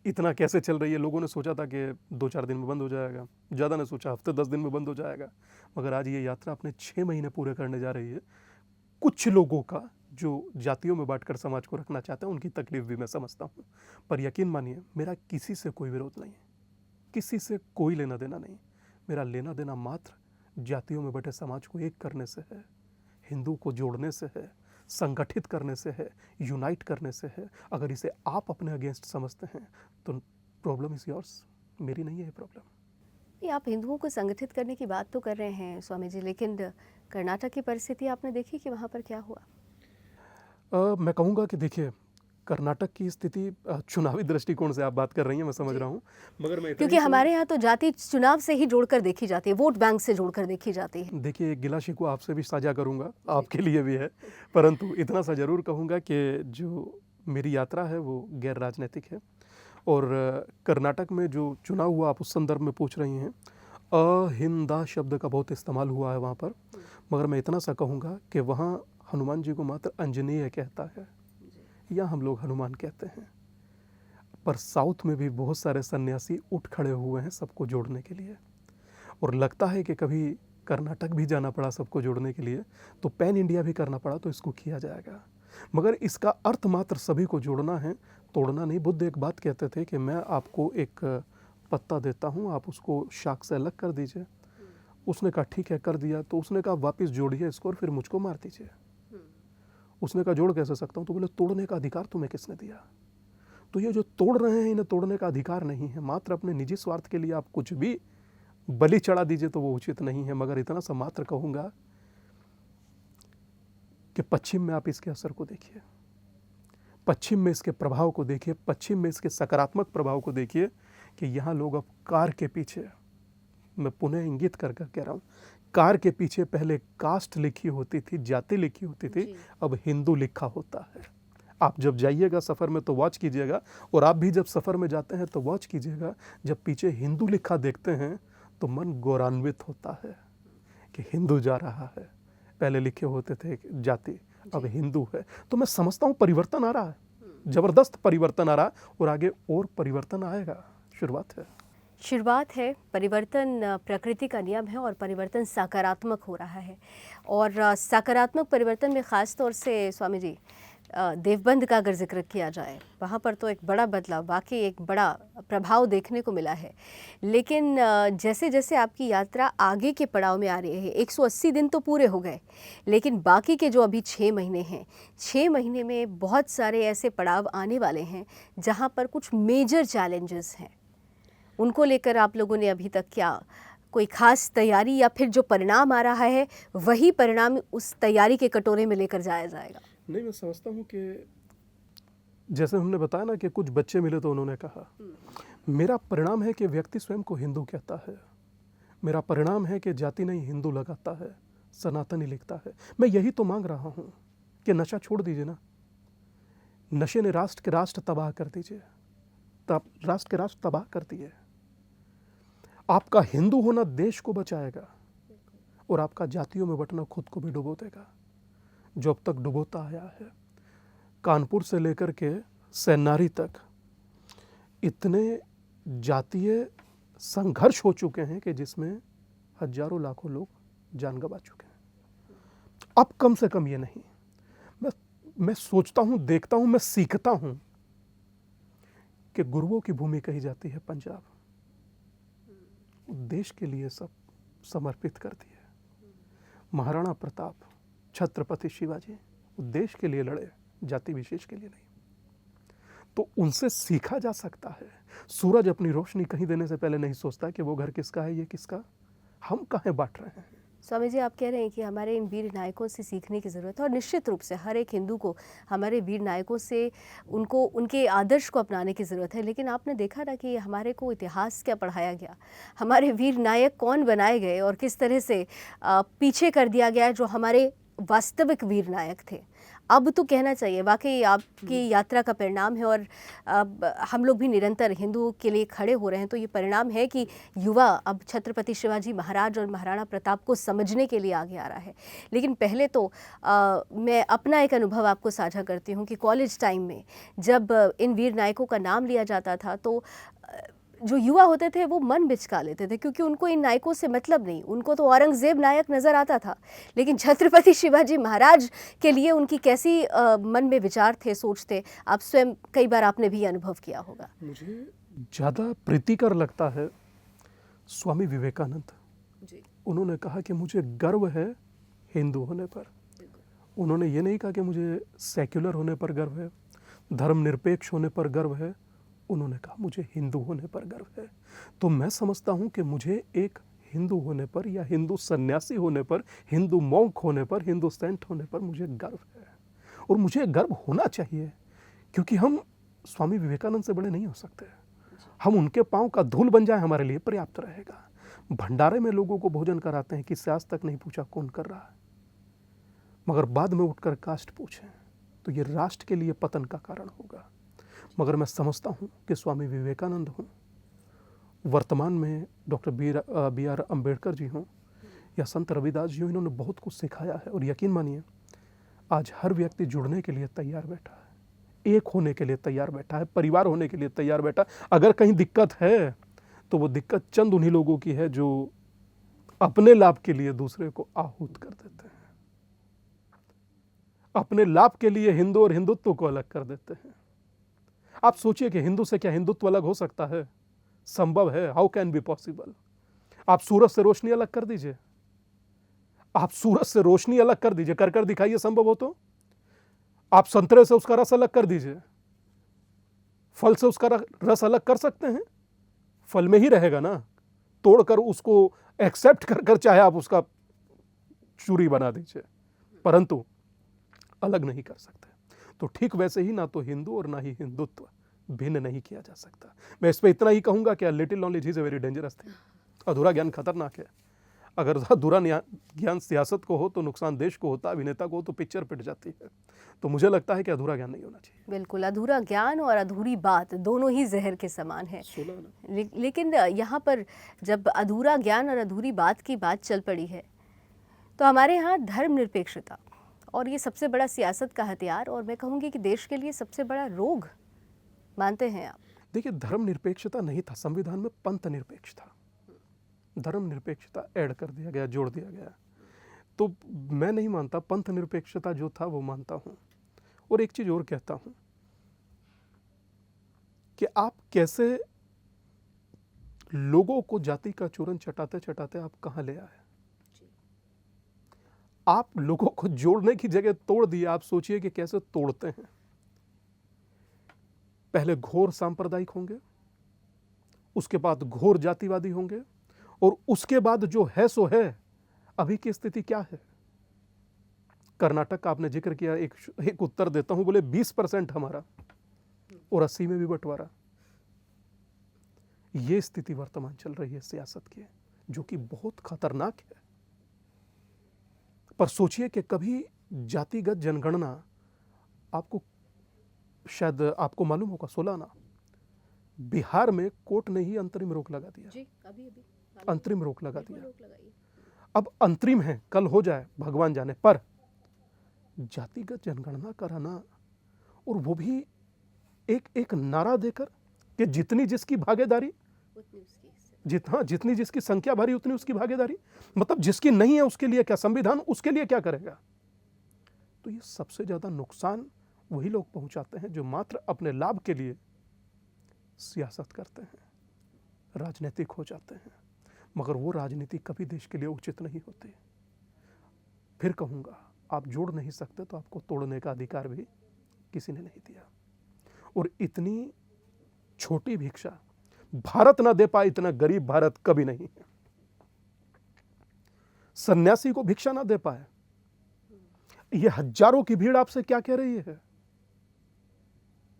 इतना कैसे चल रही है। लोगों ने सोचा था कि 2-4 दिन में बंद हो जाएगा, ज़्यादा ने सोचा हफ्ते 10 दिन में बंद हो जाएगा, मगर आज ये यात्रा अपने 6 महीने पूरे करने जा रही है। कुछ लोगों का जो जातियों में बांटकर समाज को रखना चाहते हैं, उनकी तकलीफ भी मैं समझता हूँ, पर यकीन मानिए मेरा किसी से कोई विरोध नहीं है, किसी से कोई लेना देना नहीं। मेरा लेना देना मात्र जातियों में बटे समाज को एक करने से है, हिंदू को जोड़ने से है, संगठित करने से है, यूनाइट करने से है। अगर इसे आप अपने अगेंस्ट समझते हैं तो प्रॉब्लम इज योर्स, मेरी नहीं है ये प्रॉब्लम। ये आप हिंदुओं को संगठित करने की बात तो कर रहे हैं स्वामी जी, लेकिन कर्नाटक की परिस्थिति आपने देखी कि वहाँ पर क्या हुआ? मैं कहूँगा कि देखिए, कर्नाटक की स्थिति चुनावी दृष्टिकोण से आप बात कर रही हैं, मैं समझ रहा हूँ, मगर मैं क्योंकि हमारे यहाँ तो जाति चुनाव से ही जोड़कर देखी जाती है, वोट बैंक से जोड़कर देखी जाती है। देखिए, एक गिला शिकवा आपसे भी साझा करूँगा, आपके लिए भी है, परंतु इतना सा ज़रूर कहूँगा कि जो मेरी यात्रा है वो गैर राजनीतिक है। और कर्नाटक में जो चुनाव हुआ, आप उस संदर्भ में पूछ रही हैं, अहिंदा शब्द का बहुत इस्तेमाल हुआ है वहाँ पर, मगर मैं इतना सा कहूँगा कि वहाँ हनुमान जी को मात्र अंजनेय कहता है, या हम लोग हनुमान कहते हैं। पर साउथ में भी बहुत सारे सन्यासी उठ खड़े हुए हैं सबको जोड़ने के लिए, और लगता है कि कभी कर्नाटक भी जाना पड़ा सबको जोड़ने के लिए, तो पैन इंडिया भी करना पड़ा तो इसको किया जाएगा, मगर इसका अर्थ मात्र सभी को जोड़ना है, तोड़ना नहीं। बुद्ध एक बात कहते थे कि मैं आपको एक पत्ता देता हूँ, आप उसको शाख से अलग कर दीजिए। उसने कहा ठीक है, कर दिया। तो उसने कहा वापस जोड़िए इसको और फिर मुझको मार दीजिए। उसने कहा जोड़ कैसे सकता हूँ? तो बोले तोड़ने का अधिकार तुम्हें किसने दिया? तो ये जो तोड़ रहे हैं, इन्हें तोड़ने का अधिकार नहीं है, मात्र अपने निजी स्वार्थ के लिए आप कुछ भी बलि चढ़ा दीजिए तो वो उचित नहीं है। मगर इतना सा मात्र कहूँगा कि पश्चिम में आप इसके असर को देखिए, पश्चिम में इसके प्रभाव को देखिए, पश्चिम में इसके सकारात्मक प्रभाव को देखिए कि यहाँ लोग अब कार के पीछे, मैं पुनः इंगित कर कर कह रहा हूँ, कार के पीछे पहले कास्ट लिखी होती थी, जाति लिखी होती थी, अब हिंदू लिखा होता है। आप जब जाइएगा सफ़र में तो वॉच कीजिएगा, और आप भी जब सफ़र में जाते हैं तो वॉच कीजिएगा, जब पीछे हिंदू लिखा देखते हैं तो मन गौरवान्वित होता है कि हिंदू जा रहा है। पहले लिखे होते थे जाति, अब हिंदू है। तो मैं समझता हूँ परिवर्तन आ रहा है, ज़बरदस्त परिवर्तन आ रहा है, और आगे और परिवर्तन आएगा। शुरुआत है। परिवर्तन प्रकृति का नियम है और परिवर्तन सकारात्मक हो रहा है। और सकारात्मक परिवर्तन में ख़ास तौर से स्वामी जी देवबंद का अगर जिक्र किया जाए, वहाँ पर तो एक बड़ा बदलाव, वाकई एक बड़ा प्रभाव देखने को मिला है। लेकिन जैसे जैसे आपकी यात्रा आगे के पड़ाव में आ रही है, 180 दिन तो पूरे हो गए, लेकिन बाकी के जो अभी 6 महीने हैं, 6 महीने में बहुत सारे ऐसे पड़ाव आने वाले हैं जहाँ पर कुछ मेजर चैलेंजेस हैं। उनको लेकर आप लोगों ने अभी तक क्या कोई ख़ास तैयारी, या फिर जो परिणाम आ रहा है वही परिणाम उस तैयारी के कटोरे में लेकर जाया जाएगा? नहीं, मैं समझता हूँ कि जैसे हमने बताया ना कि कुछ बच्चे मिले तो उन्होंने कहा, मेरा परिणाम है कि व्यक्ति स्वयं को हिंदू कहता है, मेरा परिणाम है कि जाति नहीं हिंदू लगाता है, सनातनी लिखता है। मैं यही तो मांग रहा हूँ कि नशा छोड़ दीजिए ना, नशे ने राष्ट्र के राष्ट्र तबाह कर दीजिए, राष्ट्र के राष्ट्र तबाह कर दिए। आपका हिंदू होना देश को बचाएगा, और आपका जातियों में बंटना खुद को भी डुबो देगा, जो अब तक डुबोता आया है। कानपुर से लेकर के सैनारी तक इतने जातीय संघर्ष हो चुके हैं कि जिसमें हजारों लाखों लोग जान गंवा चुके हैं। अब कम से कम ये नहीं, मैं सोचता हूँ, देखता हूँ, मैं सीखता हूँ कि गुरुओं की भूमि कही जाती है पंजाब, देश के लिए सब समर्पित कर दिए। महाराणा प्रताप, छत्रपति शिवाजी देश के लिए लड़े, जाति विशेष के लिए नहीं। तो उनसे सीखा जा सकता है। सूरज अपनी रोशनी कहीं देने से पहले नहीं सोचता कि वो घर किसका है, ये किसका, हम कहाँ बांट रहे हैं। स्वामी जी, आप कह रहे हैं कि हमारे इन वीर नायकों से सीखने की ज़रूरत है, और निश्चित रूप से हर एक हिंदू को हमारे वीर नायकों से उनके आदर्श को अपनाने की ज़रूरत है। लेकिन आपने देखा ना कि हमारे को इतिहास क्या पढ़ाया गया, हमारे वीर नायक कौन बनाए गए और किस तरह से पीछे कर दिया गया जो हमारे वास्तविक वीर नायक थे। अब तो कहना चाहिए वाकई आपकी यात्रा का परिणाम है, और अब हम लोग भी निरंतर हिंदुओं के लिए खड़े हो रहे हैं, तो ये परिणाम है कि युवा अब छत्रपति शिवाजी महाराज और महाराणा प्रताप को समझने के लिए आगे आ रहा है। लेकिन पहले तो मैं अपना एक अनुभव आपको साझा करती हूँ कि कॉलेज टाइम में जब इन वीर नायकों का नाम लिया जाता था तो जो युवा होते थे वो मन बिचका लेते थे, क्योंकि उनको इन नायकों से मतलब नहीं, उनको तो औरंगजेब नायक नज़र आता था। लेकिन छत्रपति शिवाजी महाराज के लिए उनकी कैसी मन में विचार थे, सोच थे, आप स्वयं कई बार आपने भी अनुभव किया होगा। मुझे ज़्यादा प्रीतिकर लगता है स्वामी विवेकानंद। जी, उन्होंने कहा कि मुझे गर्व है हिंदू होने पर। उन्होंने ये नहीं कहा कि मुझे सेक्युलर होने पर गर्व है, धर्मनिरपेक्ष होने पर गर्व है। उन्होंने कहा मुझे हिंदू होने पर गर्व है। तो मैं समझता हूँ कि मुझे एक हिंदू होने पर, या हिंदू सन्यासी होने पर, हिंदू मॉन्क होने पर, हिंदू सेंट होने पर मुझे गर्व है, और मुझे गर्व होना चाहिए, क्योंकि हम स्वामी विवेकानंद से बड़े नहीं हो सकते। हम उनके पाँव का धूल बन जाए हमारे लिए पर्याप्त रहेगा। भंडारे में लोगों को भोजन कराते हैं, किससे आज तक नहीं पूछा कौन कर रहा है, मगर बाद में उठकर कास्ट पूछें तो ये राष्ट्र के लिए पतन का कारण होगा। मगर मैं समझता हूँ कि स्वामी विवेकानंद हों, वर्तमान में doctor B are Ambedkar ji हों, या संत रविदास जी हों, इन्होंने बहुत कुछ सिखाया है। और यकीन मानिए आज हर व्यक्ति जुड़ने के लिए तैयार बैठा है, एक होने के लिए तैयार बैठा है, परिवार होने के लिए तैयार बैठा है। अगर कहीं दिक्कत है तो वो दिक्कत चंद उन्हीं लोगों की है जो अपने लाभ के लिए दूसरे को आहूत कर देते हैं, अपने लाभ के लिए हिंदू और हिंदुत्व को अलग कर देते हैं। आप सोचिए कि हिंदू से क्या हिंदुत्व अलग हो सकता है? संभव है? How can be possible? आप सूरज से रोशनी अलग कर दीजिए, आप सूरज से रोशनी अलग कर दीजिए, कर दिखाइए संभव हो तो। आप संतरे से उसका रस अलग कर दीजिए, फल से उसका रस अलग कर सकते हैं? फल में ही रहेगा ना, तोड़कर उसको एक्सेप्ट कर चाहे आप उसका चूरी बना दीजिए, परंतु अलग नहीं कर सकते। तो ठीक वैसे ही ना तो हिंदू और ना ही हिंदुत्व भिन्न नहीं किया जा सकता। मैं इस पे इतना ही कहूंगा कि little knowledge is a very dangerous thing. अधूरा ज्ञान खतरनाक है। अगर अधूरा ज्ञान सियासत को हो तो नुकसान देश को होता, अभिनेता को हो तो पिक्चर पिट जाती है। तो मुझे लगता है कि अधूरा ज्ञान नहीं होना चाहिए। बिल्कुल, अधूरा ज्ञान और अधूरी बात दोनों ही जहर के समान है। लेकिन यहाँ पर जब अधूरा ज्ञान और अधूरी बात की बात चल पड़ी है तो हमारे यहाँ धर्मनिरपेक्षता, और ये सबसे बड़ा सियासत का हथियार, और मैं कहूँगी कि देश के लिए सबसे बड़ा रोग मानते हैं आप? देखिए, धर्मनिरपेक्षता नहीं था, संविधान में पंथ निरपेक्ष था। धर्मनिरपेक्षता ऐड कर दिया गया, जोड़ दिया गया। तो मैं नहीं मानता, पंथ निरपेक्षता जो था वो मानता हूँ। और एक चीज और कहता हूँ कि आप कैसे लोगों को जाति का चूरन चटाते चटाते आप कहाँ ले आए। आप लोगों को जोड़ने की जगह तोड़ दिए। आप सोचिए कि कैसे तोड़ते हैं। पहले घोर सांप्रदायिक होंगे, उसके बाद घोर जातिवादी होंगे, और उसके बाद जो है सो है। अभी की स्थिति क्या है? कर्नाटक का आपने जिक्र किया, एक उत्तर देता हूं, बोले 20% हमारा और 80 में भी बंटवारा। ये स्थिति वर्तमान चल रही है सियासत की, जो कि बहुत खतरनाक है। पर सोचिए कि कभी जातिगत जनगणना, आपको शायद आपको मालूम होगा, 16 आना बिहार में कोर्ट ने ही अंतरिम रोक लगा दिया। जी, अभी अंतरिम रोक लगा दिया। अब अंतरिम है, कल हो जाए भगवान जाने, पर जातिगत जनगणना कराना, और वो भी एक नारा देकर कि जितनी जिसकी भागीदारी, जितनी जिसकी संख्या भरी उतनी उसकी भागीदारी। मतलब जिसकी नहीं है उसके लिए क्या, संविधान उसके लिए क्या करेगा? तो ये सबसे ज्यादा नुकसान वही लोग पहुंचाते हैं जो मात्र अपने लाभ के लिए सियासत करते हैं, राजनीतिक हो जाते हैं। मगर वो राजनीति कभी देश के लिए उचित नहीं होती। फिर कहूंगा, आप जोड़ नहीं सकते तो आपको तोड़ने का अधिकार भी किसी ने नहीं दिया। और इतनी छोटी भिक्षा भारत ना दे पाए, इतना गरीब भारत कभी नहीं है। सन्यासी को भिक्षा ना दे पाए, ये हजारों की भीड़ आपसे क्या कह रही है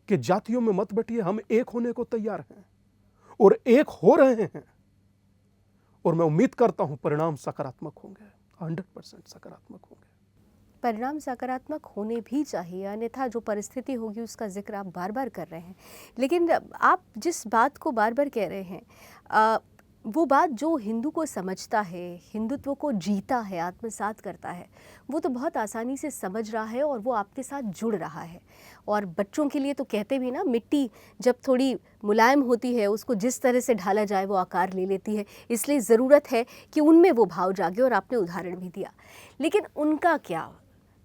कि जातियों में मत बटिए, हम एक होने को तैयार हैं और एक हो रहे हैं। और मैं उम्मीद करता हूं परिणाम सकारात्मक होंगे, 100% सकारात्मक होंगे। परिणाम सकारात्मक होने भी चाहिए, अन्यथा जो परिस्थिति होगी उसका जिक्र आप बार बार कर रहे हैं। लेकिन आप जिस बात को बार बार कह रहे हैं वो बात जो हिंदू को समझता है, हिंदुत्व को जीता है, आत्मसात करता है, वो तो बहुत आसानी से समझ रहा है और वो आपके साथ जुड़ रहा है। और बच्चों के लिए तो कहते भी ना, मिट्टी जब थोड़ी मुलायम होती है उसको जिस तरह से ढाला जाए वो आकार ले लेती है, इसलिए ज़रूरत है कि उनमें वो भाव जागे, और आपने उदाहरण भी दिया। लेकिन उनका क्या,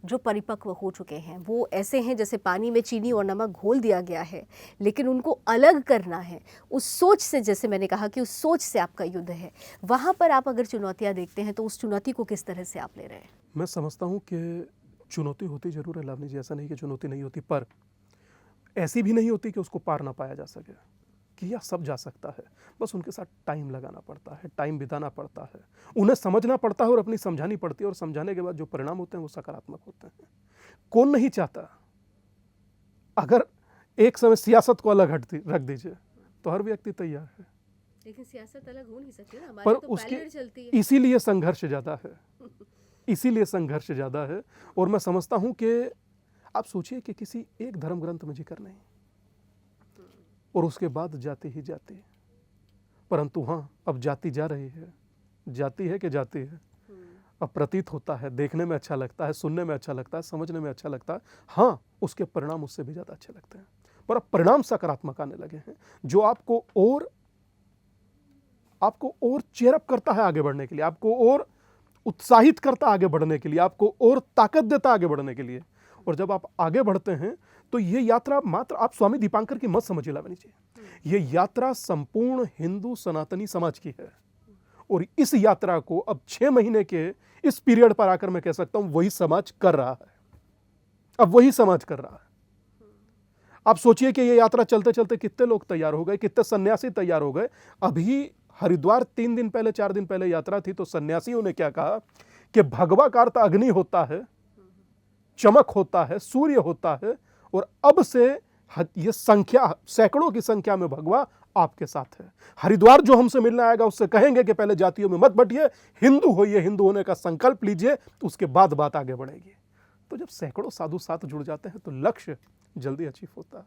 जो परिपक्व हो चुके हैं वो ऐसे हैं जैसे पानी में चीनी और नमक घोल दिया गया है, लेकिन उनको अलग करना है उस सोच से। जैसे मैंने कहा कि उस सोच से आपका युद्ध है, वहाँ पर आप अगर चुनौतियाँ देखते हैं तो उस चुनौती को किस तरह से आप ले रहे हैं? मैं समझता हूँ कि चुनौती होती जरूर है लावनी जी, ऐसा नहीं कि चुनौती नहीं होती, पर ऐसी भी नहीं होती कि उसको पार ना पाया जा सके, कि यह सब जा सकता है। बस उनके साथ टाइम लगाना पड़ता है, टाइम बिताना पड़ता है, उन्हें समझना पड़ता है और अपनी समझानी पड़ती है, और समझाने के बाद जो परिणाम होते हैं वो सकारात्मक होते हैं। कौन नहीं चाहता? अगर एक समय सियासत को अलग रख दीजिए तो हर व्यक्ति तैयार है, लेकिन सियासत अलग हो नहीं सकती ना, हमारी पर तो उसके पैरेलल चलती है। इसीलिए संघर्ष ज़्यादा है, इसीलिए संघर्ष ज़्यादा है। और मैं समझता हूँ कि आप सोचिए कि किसी एक धर्म ग्रंथ में जिक्र नहीं, और उसके बाद जाति ही जाति, परंतु हाँ, अब जाति जा रही है, जाति है कि जाति है। अब प्रतीत होता है, देखने में अच्छा लगता है, सुनने में अच्छा लगता है, समझने में अच्छा लगता है, हाँ उसके परिणाम उससे भी ज़्यादा अच्छे लगते हैं। पर अब परिणाम सकारात्मक आने लगे हैं, जो आपको और चेयरअप करता है आगे बढ़ने के लिए, आपको और उत्साहित करता आगे बढ़ने के लिए, आपको और ताकत देता आगे बढ़ने के लिए। और जब आप आगे बढ़ते हैं तो ये यात्रा मात्र आप स्वामी दीपांकर की मत समझिए लावनी जी, ये यात्रा संपूर्ण हिंदू सनातनी समाज की है। और इस यात्रा को अब 6 महीने के इस पीरियड पर आकर मैं कह सकता हूं वही समाज कर रहा है, अब वही समाज कर रहा है। आप सोचिए कि ये यात्रा चलते चलते कितने लोग तैयार हो गए, कितने सन्यासी तैयार हो गए। अभी हरिद्वार 3 दिन पहले 4 दिन पहले यात्रा थी, तो सन्यासियों ने क्या कहा कि भगवा का अर्थ अग्नि होता है, चमक होता है, सूर्य होता है, और अब से ये संख्या सैकड़ों की संख्या में भगवा आपके साथ है। हरिद्वार जो हमसे मिलने आएगा उससे कहेंगे कि पहले जातियों में मत बटिए, हिंदू होइए, हिंदू होने का संकल्प लीजिए, उसके बाद बात आगे बढ़ेगी। तो जब सैकड़ों साधु साथ जुड़ जाते हैं तो लक्ष्य जल्दी अचीव होता है।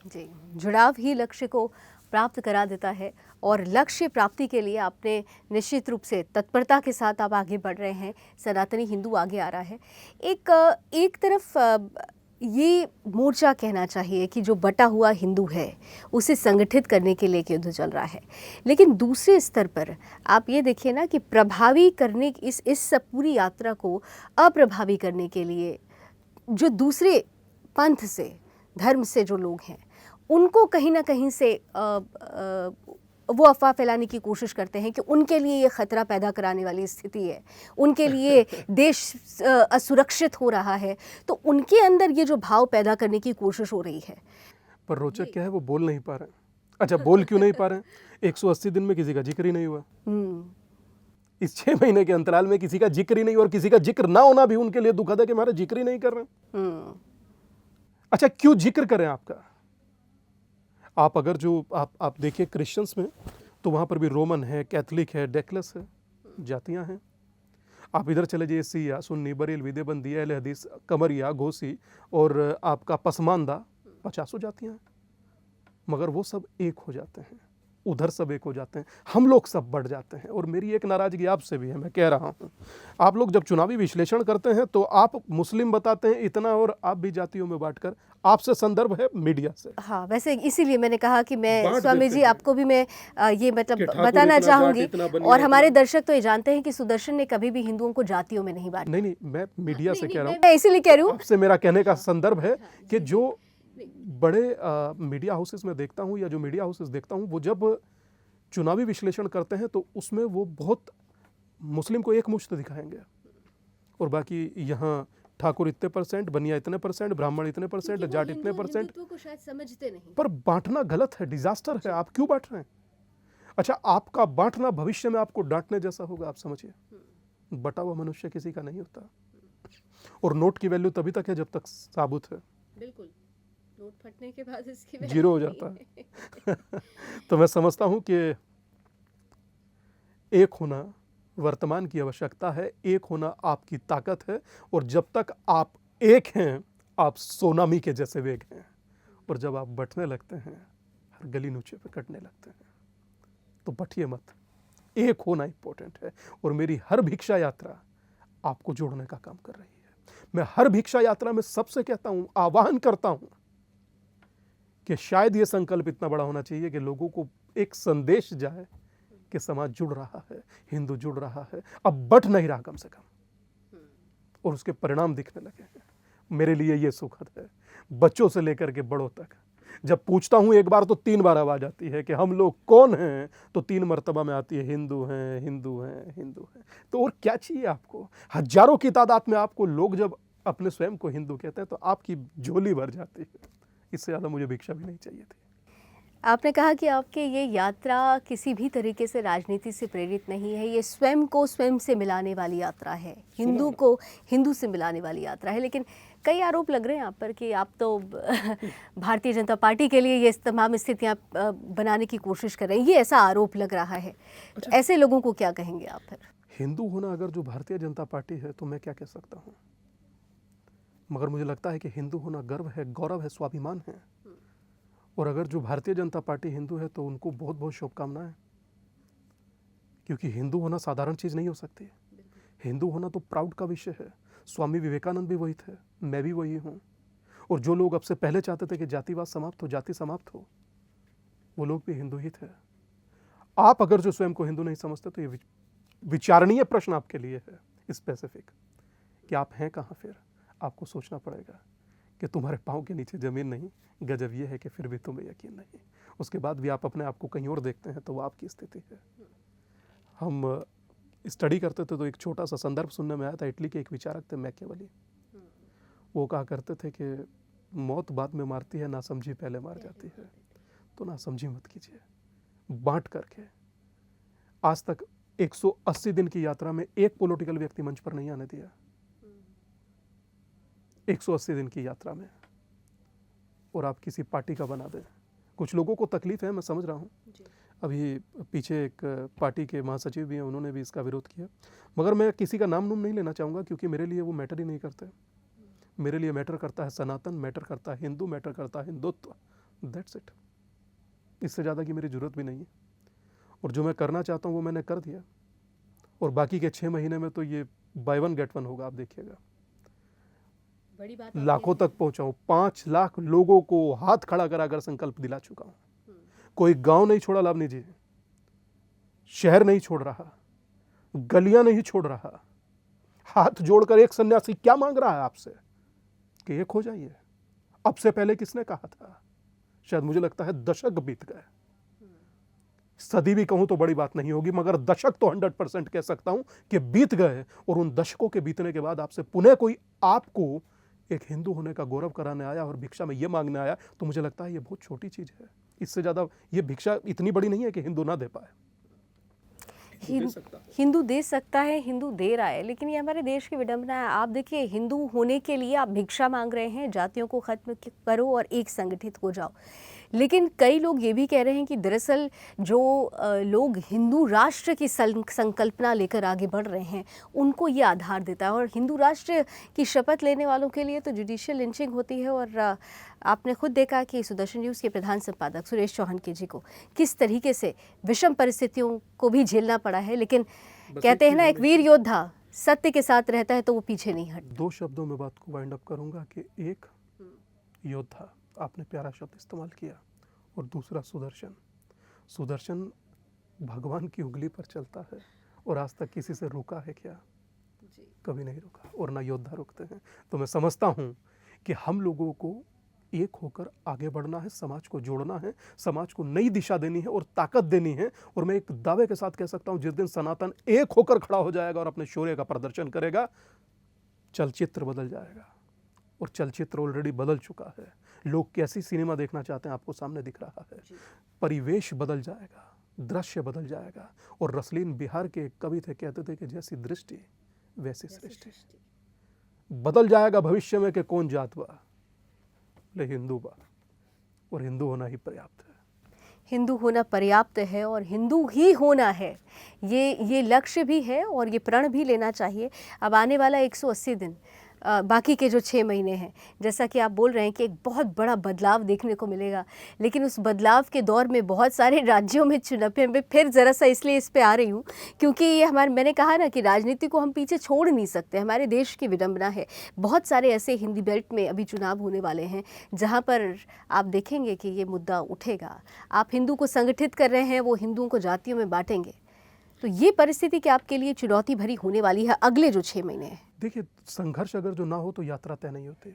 जी, जुड़ाव ही लक्ष्य को प्राप्त करा देता है, और लक्ष्य प्राप्ति के लिए आपने निश्चित रूप से तत्परता के साथ आप आगे बढ़ रहे हैं, सनातनी हिंदू आगे आ रहा है। एक तरफ ये मोर्चा कहना चाहिए कि जो बटा हुआ हिंदू है उसे संगठित करने के लिए युद्ध चल रहा है, लेकिन दूसरे स्तर पर आप ये देखिए ना कि प्रभावी करने इस पूरी यात्रा को अप्रभावी करने के लिए जो दूसरे पंथ से, धर्म से जो लोग हैं, उनको कहीं ना कहीं से वो अफवाह फैलाने की कोशिश करते हैं कि उनके लिए ये खतरा पैदा कराने वाली स्थिति है, उनके लिए देश असुरक्षित हो रहा है, तो उनके अंदर ये जो भाव पैदा करने की कोशिश हो रही है। पर रोचक क्या है, वो बोल नहीं पा रहे हैं। अच्छा, बोल क्यों नहीं पा रहे हैं? 180 दिन में किसी का जिक्र ही नहीं हुआ। इस 6 महीने के अंतराल में किसी का जिक्र ही नहीं, और किसी का जिक्र ना होना भी उनके लिए दुखद है कि हमारा जिक्र ही नहीं कर रहे हैं। अच्छा, क्यों जिक्र करें आपका? आप अगर जो आप देखिए क्रिश्चियंस में, तो वहाँ पर भी रोमन है, कैथलिक है, डेकलस है, जातियाँ हैं। आप इधर चले जाइए, सिया, सुन्नी, बरेल, देवबंदी, अहले हदीस, कमरिया, घोसी और आपका पसमानदा, 50 जातियाँ हैं, मगर वो सब एक हो जाते हैं, उधर सब एक हो जाते हैं, हम लोग सब बढ़ जाते हैं। और मेरी एक नाराजगी आपसे भी है, मैं कह रहा हूँ, आप लोग जब चुनावी विश्लेषण करते हैं तो आप मुस्लिम बताते हैं इतना, और आप भी जातियों में बांटकर, आपसे संदर्भ है मीडिया से। हाँ, वैसे इसीलिए मैंने कहा कि मैं बांट स्वामी देते जी हैं आपको भी मैं ये मतलब कि ठाकुर बताना इतना चाहूंगी, जाट, इतना बनिया, और हमारे इतना- दर्शक तो ये जानते हैं कि सुदर्शन ने कभी भी हिंदुओं को जातियों में नहीं बांटा। नहीं, मैं मीडिया से कह रहा हूँ, मैं इसीलिए कह रही हूँ, आपसे मेरा कहने का संदर्भ है कि जो बड़े मीडिया हाउसेस में देखता हूँ, या जो मीडिया हाउसेस देखता हूँ, वो जब चुनावी विश्लेषण करते हैं तो उसमें वो बहुत मुस्लिम को एक मुश्त दिखाएंगे, और बाकी यहाँ ठाकुर इतने %, बनिया इतने %, ब्राह्मण इतने %, जाट इतने %। हिंदुत्व को शायद समझते नहीं। पर बांटना गलत है, डिजास्टर है। आप क्यों बांट रहे हैं? अच्छा, आपका बांटना भविष्य में आपको डांटने जैसा होगा, आप समझिए। बटा हुआ मनुष्य किसी का नहीं होता, और नोट की वैल्यू तभी तक है जब तक साबुत है। बिल्कुल, नोट फटने के बाद इसकी जीरो हो जाता है। तो मैं समझता हूं कि एक होना वर्तमान की आवश्यकता है, एक होना आपकी ताकत है, और जब तक आप एक हैं आप सोनामी के जैसे वेग हैं, और जब आप बंटने लगते हैं हर गली नूचे पे कटने लगते हैं। तो बटिए मत, एक होना इंपॉर्टेंट है। और मेरी हर भिक्षा यात्रा आपको जोड़ने का काम कर रही है। मैं हर भिक्षा यात्रा में सबसे कहता हूं, आह्वान करता हूं कि शायद ये संकल्प इतना बड़ा होना चाहिए कि लोगों को एक संदेश जाए कि समाज जुड़ रहा है, हिंदू जुड़ रहा है, अब बट नहीं रहा कम से कम, और उसके परिणाम दिखने लगे हैं। मेरे लिए ये सुखद है। बच्चों से लेकर के बड़ों तक जब पूछता हूं एक बार तो 3 बार आवाज आती है कि हम लोग कौन हैं, तो 3 मर्तबा में आती है हिंदू हैं, हिंदू हैं, हिंदू हैं। तो और क्या चाहिए आपको? हजारों की तादाद में आपको लोग जब अपने स्वयं को हिंदू कहते हैं तो आपकी झोली भर जाती है। इससे ज़्यादा मुझे भिक्षा भी नहीं चाहिए थी। आपने कहा कि आपकी ये यात्रा किसी भी तरीके से राजनीति से प्रेरित नहीं है, ये स्वयं को स्वयं से मिलाने वाली यात्रा है, हिंदू को हिंदू से मिलाने वाली यात्रा है। लेकिन कई आरोप लग रहे हैं आप पर कि आप तो भारतीय जनता पार्टी के लिए ये तमाम स्थितियां बनाने की कोशिश कर रहे हैं, ये ऐसा आरोप लग रहा है। तो ऐसे लोगों को क्या कहेंगे आप फिर? हिंदू होना अगर जो भारतीय जनता पार्टी है तो मैं क्या कह सकता हूँ, मगर मुझे लगता है कि हिंदू होना गर्व है, गौरव है, स्वाभिमान है। और अगर जो भारतीय जनता पार्टी हिंदू है तो उनको बहुत बहुत शुभकामनाएं, क्योंकि हिंदू होना साधारण चीज़ नहीं हो सकती। हिंदू होना तो प्राउड का विषय है। स्वामी विवेकानंद भी वही थे, मैं भी वही हूँ। और जो लोग अब से पहले चाहते थे कि जातिवाद समाप्त हो, जाति समाप्त हो, वो लोग भी हिंदू ही थे। आप अगर जो स्वयं को हिंदू नहीं समझते तो ये विचारणीय प्रश्न आपके लिए है स्पेसिफिक, कि आप हैं कहाँ। फिर आपको सोचना पड़ेगा कि तुम्हारे पाँव के नीचे ज़मीन नहीं। गजब ये है कि फिर भी तुम्हें यकीन नहीं। उसके बाद भी आप अपने आप को कहीं और देखते हैं तो वो आपकी स्थिति है। हम स्टडी करते थे तो एक छोटा सा संदर्भ सुनने में आया था। इटली के एक विचारक थे मैकियावेली। वो कहा करते थे कि मौत बाद में मारती है, नासमझी पहले मार जाती है। तो नासमझी मत कीजिए, बांट करके। आज तक 180 दिन की यात्रा में एक पॉलिटिकल व्यक्ति मंच पर नहीं आने दिया, 180 दिन की यात्रा में। और आप किसी पार्टी का बना दें। कुछ लोगों को तकलीफ है, मैं समझ रहा हूँ। अभी पीछे एक पार्टी के महासचिव भी हैं, उन्होंने भी इसका विरोध किया। मगर मैं किसी का नाम नहीं लेना चाहूँगा, क्योंकि मेरे लिए वो मैटर ही नहीं करते। मेरे लिए मैटर करता है सनातन, मैटर करता है हिंदू, मैटर करता है हिंदुत्व। That's it. इससे ज़्यादा की मेरी ज़रूरत भी नहीं है। और जो मैं करना चाहता हूँ वो मैंने कर दिया। और बाकी के 6 महीने में तो ये बाय वन गेट वन होगा, आप देखिएगा। बड़ी बात लाखों तक पहुंचाऊं, 5 लाख लोगों को हाथ खड़ा कराकर संकल्प दिला चुका हूं। कोई गांव नहीं छोड़ा लावनी जी, शहर नहीं छोड़ रहा, गलियां नहीं छोड़ रहा। हाथ जोड़कर एक सन्यासी क्या मांग रहा है आपसे कि एक हो जाइए। अब से पहले किसने कहा था? शायद मुझे लगता है दशक बीत गए। सदी भी कहूं तो बड़ी बात नहीं होगी, मगर दशक तो 100% कह सकता हूं कि बीत गए। और उन दशकों के बीतने के बाद आपसे पुनः कोई आपको एक हिंदू होने का गौरव कराने आया और भिक्षा में ये मांगने आया, तो मुझे लगता है ये बहुत छोटी चीज है। इससे ज्यादा ये भिक्षा इतनी बड़ी नहीं है कि हिंदू ना दे पाए। हिंदू दे सकता है, हिंदू दे रहा है, लेकिन ये हमारे देश की विडंबना है। आप देखिए, हिंदू होने के लिए आप भिक्षा मांग रहे हैं, जातियों को खत्म करो और एक संगठित हो जाओ। लेकिन कई लोग ये भी कह रहे हैं कि दरअसल जो लोग हिंदू राष्ट्र की संकल्पना लेकर आगे बढ़ रहे हैं, उनको ये आधार देता है। और हिंदू राष्ट्र की शपथ लेने वालों के लिए तो जुडिशियल लिंचिंग होती है। और आपने खुद देखा कि सुदर्शन न्यूज़ के प्रधान संपादक सुरेश चौहान के जी को किस तरीके से विषम परिस्थितियों को भी झेलना पड़ा है। लेकिन कहते हैं ना, एक वीर योद्धा सत्य के साथ रहता है तो वो पीछे नहीं हटता। 2 शब्दों में बात को वाइंड अप करूंगा कि एक योद्धा, आपने प्यारा शब्द इस्तेमाल किया, और दूसरा सुदर्शन। सुदर्शन भगवान की उंगली पर चलता है और आज तक किसी से रुका है क्या? कभी नहीं रुका। और ना योद्धा रुकते हैं। तो मैं समझता हूं कि हम लोगों को एक होकर आगे बढ़ना है, समाज को जोड़ना है, समाज को नई दिशा देनी है और ताकत देनी है। और मैं एक दावे के साथ कह सकता हूं, जिस दिन सनातन एक होकर खड़ा हो जाएगा और अपने शौर्य का प्रदर्शन करेगा, चलचित्र बदल जाएगा। और चलचित्र ऑलरेडी बदल चुका है। लोग कैसी सिनेमा देखना चाहते हैं आपको सामने दिख रहा है। परिवेश बदल जाएगा, दृश्य बदल जाएगा। और रसलीन बिहार के कवि थे, कहते थे कि जैसी दृष्टि वैसी सृष्टि। बदल जाएगा भविष्य में कि कौन जात बा, ले हिंदू बा, और हिंदू होना ही पर्याप्त है। हिंदू होना पर्याप्त है और हिंदू ही होना है, ये लक्ष्य भी है और ये प्रण भी लेना चाहिए। अब आने वाला 180 दिन, बाकी के जो 6 महीने हैं, जैसा कि आप बोल रहे हैं कि एक बहुत बड़ा बदलाव देखने को मिलेगा, लेकिन उस बदलाव के दौर में बहुत सारे राज्यों में चुनाव में फिर ज़रा सा इसलिए इस पे आ रही हूँ क्योंकि ये हमारे, मैंने कहा ना कि राजनीति को हम पीछे छोड़ नहीं सकते, हमारे देश की विडंबना है। बहुत सारे ऐसे हिंदी बेल्ट में अभी चुनाव होने वाले हैं जहाँ पर आप देखेंगे कि ये मुद्दा उठेगा। आप हिंदू को संगठित कर रहे हैं, वो हिंदुओं को जातियों में बांटेंगे, तो ये परिस्थिति कि आपके लिए चुनौती भरी होने वाली है अगले जो 6 महीने हैं। देखिए, संघर्ष अगर जो ना हो तो यात्रा तय नहीं होती।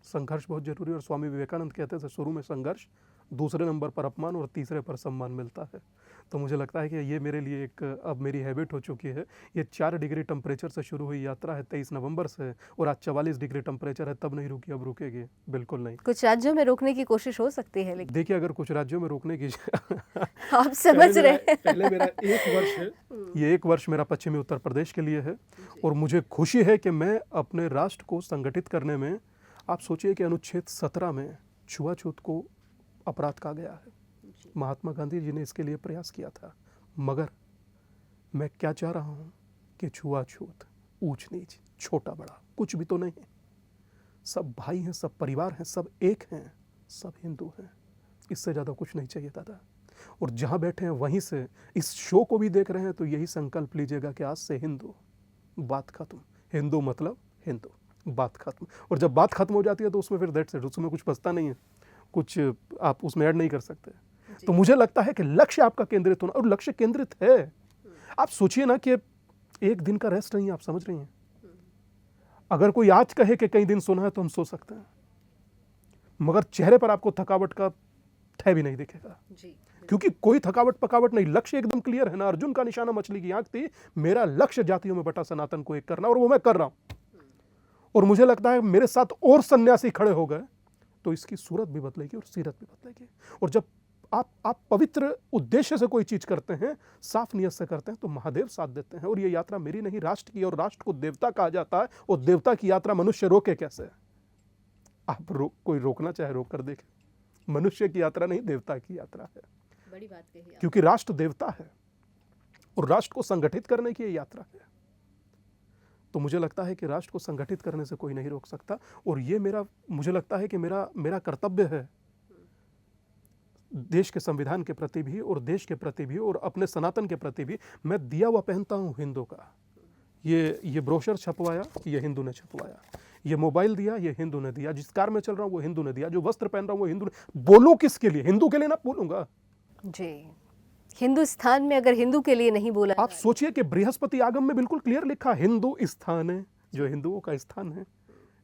संघर्ष बहुत जरूरी है और स्वामी विवेकानंद कहते थे शुरू में संघर्ष, दूसरे नंबर पर अपमान और तीसरे पर सम्मान मिलता है। तो मुझे लगता है कि ये मेरे लिए एक अब मेरी हैबिट हो चुकी है। ये 4 डिग्री टेम्परेचर से शुरू हुई यात्रा है 23 नवंबर से, और आज 44 डिग्री टेम्परेचर है, तब नहीं रुकी अब रुकेगी, बिल्कुल नहीं। कुछ राज्यों में रोकने की कोशिश हो सकती है, लेकिन देखिए, अगर कुछ राज्यों में रोकने की आप समझ रहे हैं। पहले मेरा 1 वर्ष है, ये 1 वर्ष मेरा पश्चिमी उत्तर प्रदेश के लिए है और मुझे खुशी है कि मैं अपने राष्ट्र को संगठित करने में, आप सोचिए कि अनुच्छेद 17 में छुआछूत को अपराध कहा गया है। महात्मा गांधी जी ने इसके लिए प्रयास किया था, मगर मैं क्या चाह रहा हूँ कि छुआछूत, ऊंच नीच, छोटा बड़ा कुछ भी तो नहीं है। सब भाई हैं, सब परिवार हैं, सब एक हैं, सब हिंदू हैं। इससे ज़्यादा कुछ नहीं चाहिए दादा। और जहाँ बैठे हैं वहीं से इस शो को भी देख रहे हैं तो यही संकल्प लीजिएगा कि आज से हिंदू, बात खत्म। हिंदू मतलब हिंदू, बात खत्म। और जब बात खत्म हो जाती है तो उसमें फिर दैट्स इट, उसमें कुछ बचता नहीं है, कुछ आप उसमें ऐड नहीं कर सकते। तो मुझे लगता है कि लक्ष्य आपका केंद्रित होना, और लक्ष्य केंद्रित है। आप सोचिए ना कि एक दिन का रेस्ट नहीं है, आप समझ रही हैं। अगर कोई आज कहे कि कई दिन सोना है तो हम सो सकते हैं, मगर चेहरे पर आपको थकावट का ठह भी नहीं दिखेगा जी। क्योंकि कोई थकावट पकावट नहीं, लक्ष्य एकदम क्लियर है ना। अर्जुन का निशाना मछली की आंख थी, मेरा लक्ष्य जातियों में बटा सनातन को एक करना, और वो मैं कर रहा हूं। और मुझे लगता है मेरे साथ और सन्यासी खड़े हो गए तो इसकी सूरत भी बदलेगी और सीरत भी बदलेगी। और जब आप पवित्र उद्देश्य से कोई चीज करते हैं, साफ नियत से करते हैं, तो महादेव साथ देते हैं। और ये यात्रा मेरी नहीं, राष्ट्र की, और राष्ट्र को देवता कहा जाता है, और देवता की यात्रा मनुष्य रोके कैसे? आप कोई रोकना चाहे रोक कर देखे। मनुष्य की यात्रा नहीं, देवता की यात्रा है। बड़ी बात कही आपने। क्योंकि राष्ट्र देवता है और राष्ट्र को संगठित करने की ये यात्रा है। तो मुझे लगता है कि राष्ट्र को संगठित करने से कोई नहीं रोक सकता। और ये मुझे लगता है कि मेरा कर्तव्य है, देश के संविधान के प्रति भी और देश के प्रति भी और अपने सनातन के प्रति भी। मैं दिया हुआ पहनता हूँ हिंदू का। ये ब्रोशर छपवाया, ये हिंदू ने छपवाया। ये मोबाइल दिया, ये हिंदू ने दिया। जिस कार में चल रहा हूँ वो हिंदू ने दिया। जो वस्त्र पहन रहा हूँ वो हिंदू ने। बोलूं किसके लिए? हिंदू के लिए ना बोलूंगा जी। हिंदुस्तान में अगर हिंदू के लिए नहीं बोला, आप सोचिए कि बृहस्पति आगम में बिल्कुल क्लियर लिखा, हिंदू स्थान है, जो हिंदुओं का स्थान है,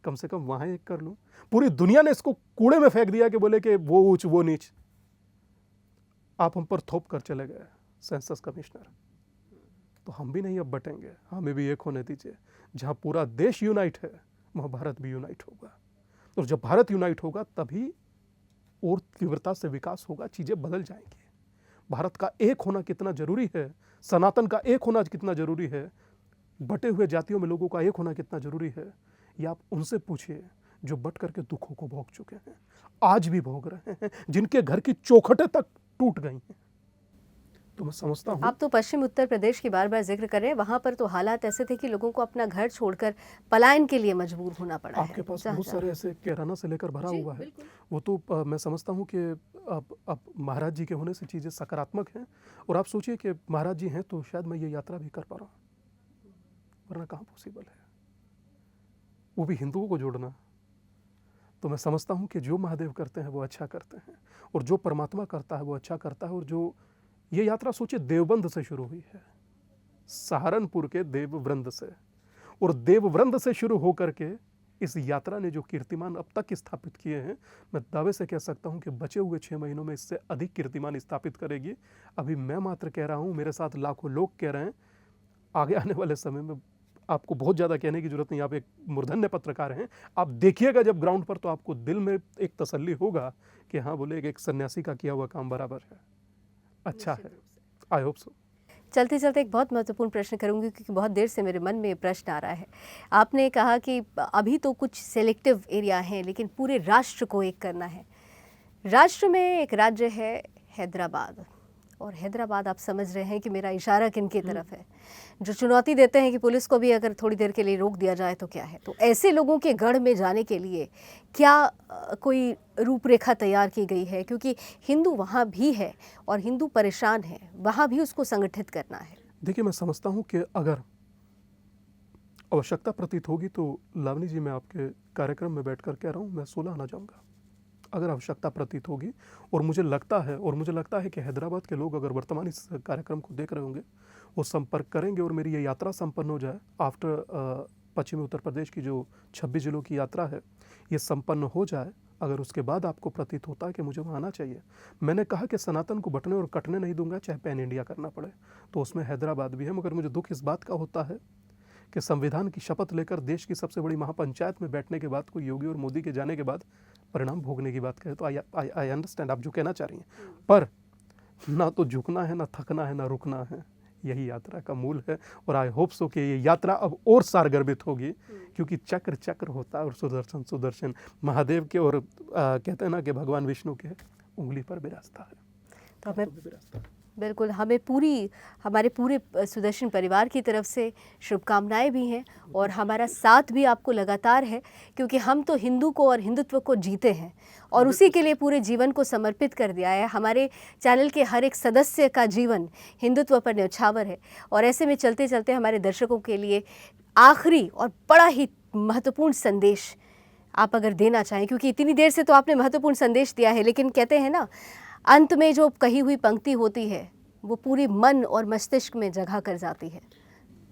कम से कम वहां एक कर लूं। पूरी दुनिया ने इसको कूड़े में फेंक दिया कि बोले कि वो ऊंच वो नीच। आप हम पर थोप कर चले गए सेंसस कमिश्नर। तो हम भी नहीं अब बटेंगे, हमें भी एक होने दीजिए। जहां पूरा देश यूनाइट है वहां भारत भी यूनाइट होगा। और जब भारत यूनाइट होगा तभी और तीव्रता से विकास होगा, चीजें बदल जाएंगी। भारत का एक होना कितना जरूरी है, सनातन का एक होना कितना जरूरी है, बटे हुए जातियों में लोगों का एक होना कितना जरूरी है, ये आप उनसे पूछिए जो बट करके दुखों को भोग चुके हैं, आज भी भोग रहे हैं, जिनके घर की चौखटें तक टूट गई हैं। तो मैं समझता हूँ, आप तो पश्चिम उत्तर प्रदेश की बार बार जिक्र कर रहे हैं, वहां पर तो हालात ऐसे थे कि लोगों को अपना घर छोड़कर पलायन के लिए मजबूर होना पड़ा है। आपके पास बहुत सारे ऐसे किराना से लेकर भरा हुआ है। वो तो मैं समझता हूँ कि अब महाराज जी के होने से चीज़ें सकारात्मक हैं। और आप सोचिए कि महाराज जी हैं तो शायद मैं ये यात्रा भी कर पा रहा हूँ, वरना कहाँ पॉसिबल है, वो भी हिंदुओं को जोड़ना। तो मैं समझता हूँ कि जो महादेव करते हैं वो अच्छा करते हैं, और जो परमात्मा करता है वो अच्छा करता है। और जो ये यात्रा सोचिए देवबंद से शुरू हुई है, सहारनपुर के देवव्रंद से, और देवव्रंद से शुरू होकर के इस यात्रा ने जो कीर्तिमान अब तक स्थापित किए हैं, मैं दावे से कह सकता हूं कि बचे हुए 6 महीनों में इससे अधिक कीर्तिमान स्थापित करेगी। अभी मैं मात्र कह रहा हूं, मेरे साथ लाखों लोग कह रहे हैं। आगे आने वाले समय में आपको बहुत ज़्यादा कहने की जरूरत नहीं, आप एक मूर्धन्य पत्रकार हैं, आप देखिएगा जब ग्राउंड पर तो आपको दिल में एक तसल्ली होगा कि हाँ, बोले एक सन्यासी का किया हुआ काम बराबर है, अच्छा है। I hope so. चलते चलते एक बहुत महत्वपूर्ण प्रश्न करूंगी, क्योंकि बहुत देर से मेरे मन में ये प्रश्न आ रहा है। आपने कहा कि अभी तो कुछ सेलेक्टिव एरिया हैं, लेकिन पूरे राष्ट्र को एक करना है। राष्ट्र में एक राज्य है हैदराबाद। और हैदराबाद आप समझ रहे हैं कि मेरा इशारा किन की तरफ है, जो चुनौती देते हैं कि पुलिस को भी अगर थोड़ी देर के लिए रोक दिया जाए तो क्या है। तो ऐसे लोगों के गढ़ में जाने के लिए क्या कोई रूपरेखा तैयार की गई है? क्योंकि हिंदू वहाँ भी है और हिंदू परेशान है, वहाँ भी उसको संगठित करना है। देखिए, मैं समझता हूँ कि अगर आवश्यकता प्रतीत होगी तो लावनी जी, मैं आपके कार्यक्रम में बैठकर कह रहा हूँ, मैं 16 आना चाहूँगा अगर आवश्यकता प्रतीत होगी। और मुझे लगता है कि हैदराबाद के लोग अगर वर्तमान इस कार्यक्रम को देख रहे होंगे, वो संपर्क करेंगे और मेरी ये यात्रा संपन्न हो जाए। आफ्टर पश्चिमी उत्तर प्रदेश की जो 26 जिलों की यात्रा है, ये संपन्न हो जाए। अगर उसके बाद आपको प्रतीत होता है कि मुझे वहाँ आना चाहिए, मैंने कहा कि सनातन को बटने और कटने नहीं दूंगा, चाहे पैन इंडिया करना पड़े, तो उसमें हैदराबाद भी है। मगर मुझे दुख इस बात का होता है कि संविधान की शपथ लेकर देश की सबसे बड़ी महापंचायत में बैठने के बाद कोई योगी और मोदी के जाने के बाद परिणाम भोगने की बात कहे तो आई अंडरस्टैंड आप जो कहना चाह रही हैं, पर ना तो झुकना है, ना थकना है, ना रुकना है। यही यात्रा का मूल है। और आई होप सो कि ये यात्रा अब और सारगर्भित होगी, क्योंकि चक्र चक्र होता है और सुदर्शन सुदर्शन महादेव के और कहते हैं ना कि भगवान विष्णु के उंगली पर विराजता है। तो हमें बिल्कुल, हमारे पूरे सुदर्शन परिवार की तरफ से शुभकामनाएं भी हैं और हमारा साथ भी आपको लगातार है, क्योंकि हम तो हिंदू को और हिंदुत्व को जीते हैं और उसी के लिए पूरे जीवन को समर्पित कर दिया है। हमारे चैनल के हर एक सदस्य का जीवन हिंदुत्व पर न्यौछावर है। और ऐसे में चलते चलते हमारे दर्शकों के लिए आखिरी और बड़ा ही महत्वपूर्ण संदेश आप अगर देना चाहें, क्योंकि इतनी देर से तो आपने महत्वपूर्ण संदेश दिया है, लेकिन कहते हैं ना, अंत में जो कही हुई पंक्ति होती है वो पूरी मन और मस्तिष्क में जगह कर जाती है।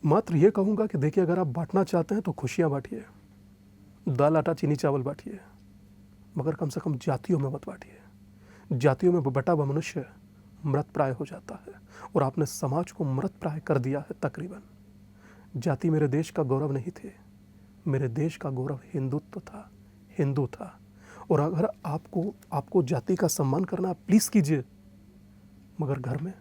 मात्र ये कहूँगा कि देखिए, अगर आप बांटना चाहते हैं तो खुशियाँ बांटिए, दाल आटा चीनी चावल बांटिए, मगर कम से कम जातियों में मत बांटिए। जातियों में बटा हुआ मनुष्य मृत प्राय हो जाता है और आपने समाज को मृत प्राय कर दिया है तकरीबन। जाति मेरे देश का गौरव नहीं थे, मेरे देश का गौरव हिंदुत्व था, हिंदू था। और अगर आपको जाति का सम्मान करना, आप प्लीज़ कीजिए, मगर घर में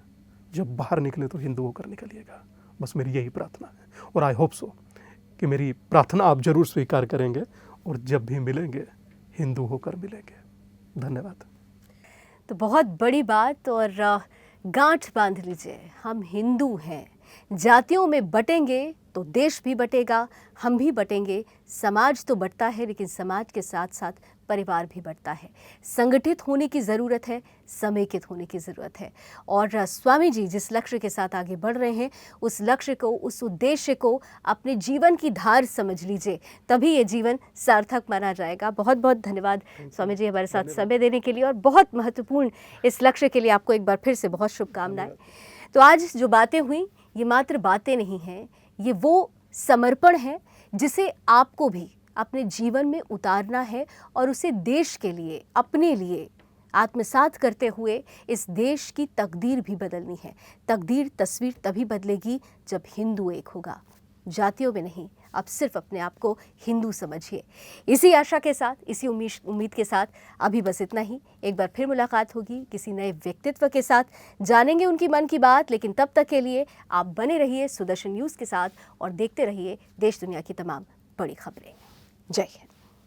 जब बाहर निकले तो हिंदू होकर निकलिएगा। बस मेरी यही प्रार्थना है और आई होप सो कि मेरी प्रार्थना आप जरूर स्वीकार करेंगे और जब भी मिलेंगे हिंदू होकर मिलेंगे। धन्यवाद। तो बहुत बड़ी बात, और गांठ बांध लीजिए, हम हिंदू हैं। जातियों में बटेंगे तो देश भी बटेगा, हम भी बटेंगे। समाज तो बटता है, लेकिन समाज के साथ साथ परिवार भी बढ़ता है। संगठित होने की ज़रूरत है, समेकित होने की ज़रूरत है। और स्वामी जी जिस लक्ष्य के साथ आगे बढ़ रहे हैं, उस लक्ष्य को, उस उद्देश्य को अपने जीवन की धार समझ लीजिए, तभी ये जीवन सार्थक माना जाएगा। बहुत बहुत धन्यवाद स्वामी जी हमारे साथ समय देने के लिए, और बहुत महत्वपूर्ण इस लक्ष्य के लिए आपको एक बार फिर से बहुत शुभकामनाएं। तो आज जो बातें हुई, ये मात्र बातें नहीं हैं, ये वो समर्पण है जिसे आपको भी अपने जीवन में उतारना है और उसे देश के लिए, अपने लिए आत्मसात करते हुए इस देश की तकदीर भी बदलनी है। तकदीर, तस्वीर तभी बदलेगी जब हिंदू एक होगा, जातियों में नहीं। आप सिर्फ अपने आप को हिंदू समझिए। इसी आशा के साथ, इसी उम्मीद के साथ अभी बस इतना ही। एक बार फिर मुलाकात होगी किसी नए व्यक्तित्व के साथ, जानेंगे उनकी मन की बात। लेकिन तब तक के लिए आप बने रहिए सुदर्शन न्यूज़ के साथ और देखते रहिए देश दुनिया की तमाम बड़ी खबरें। जय हिंद।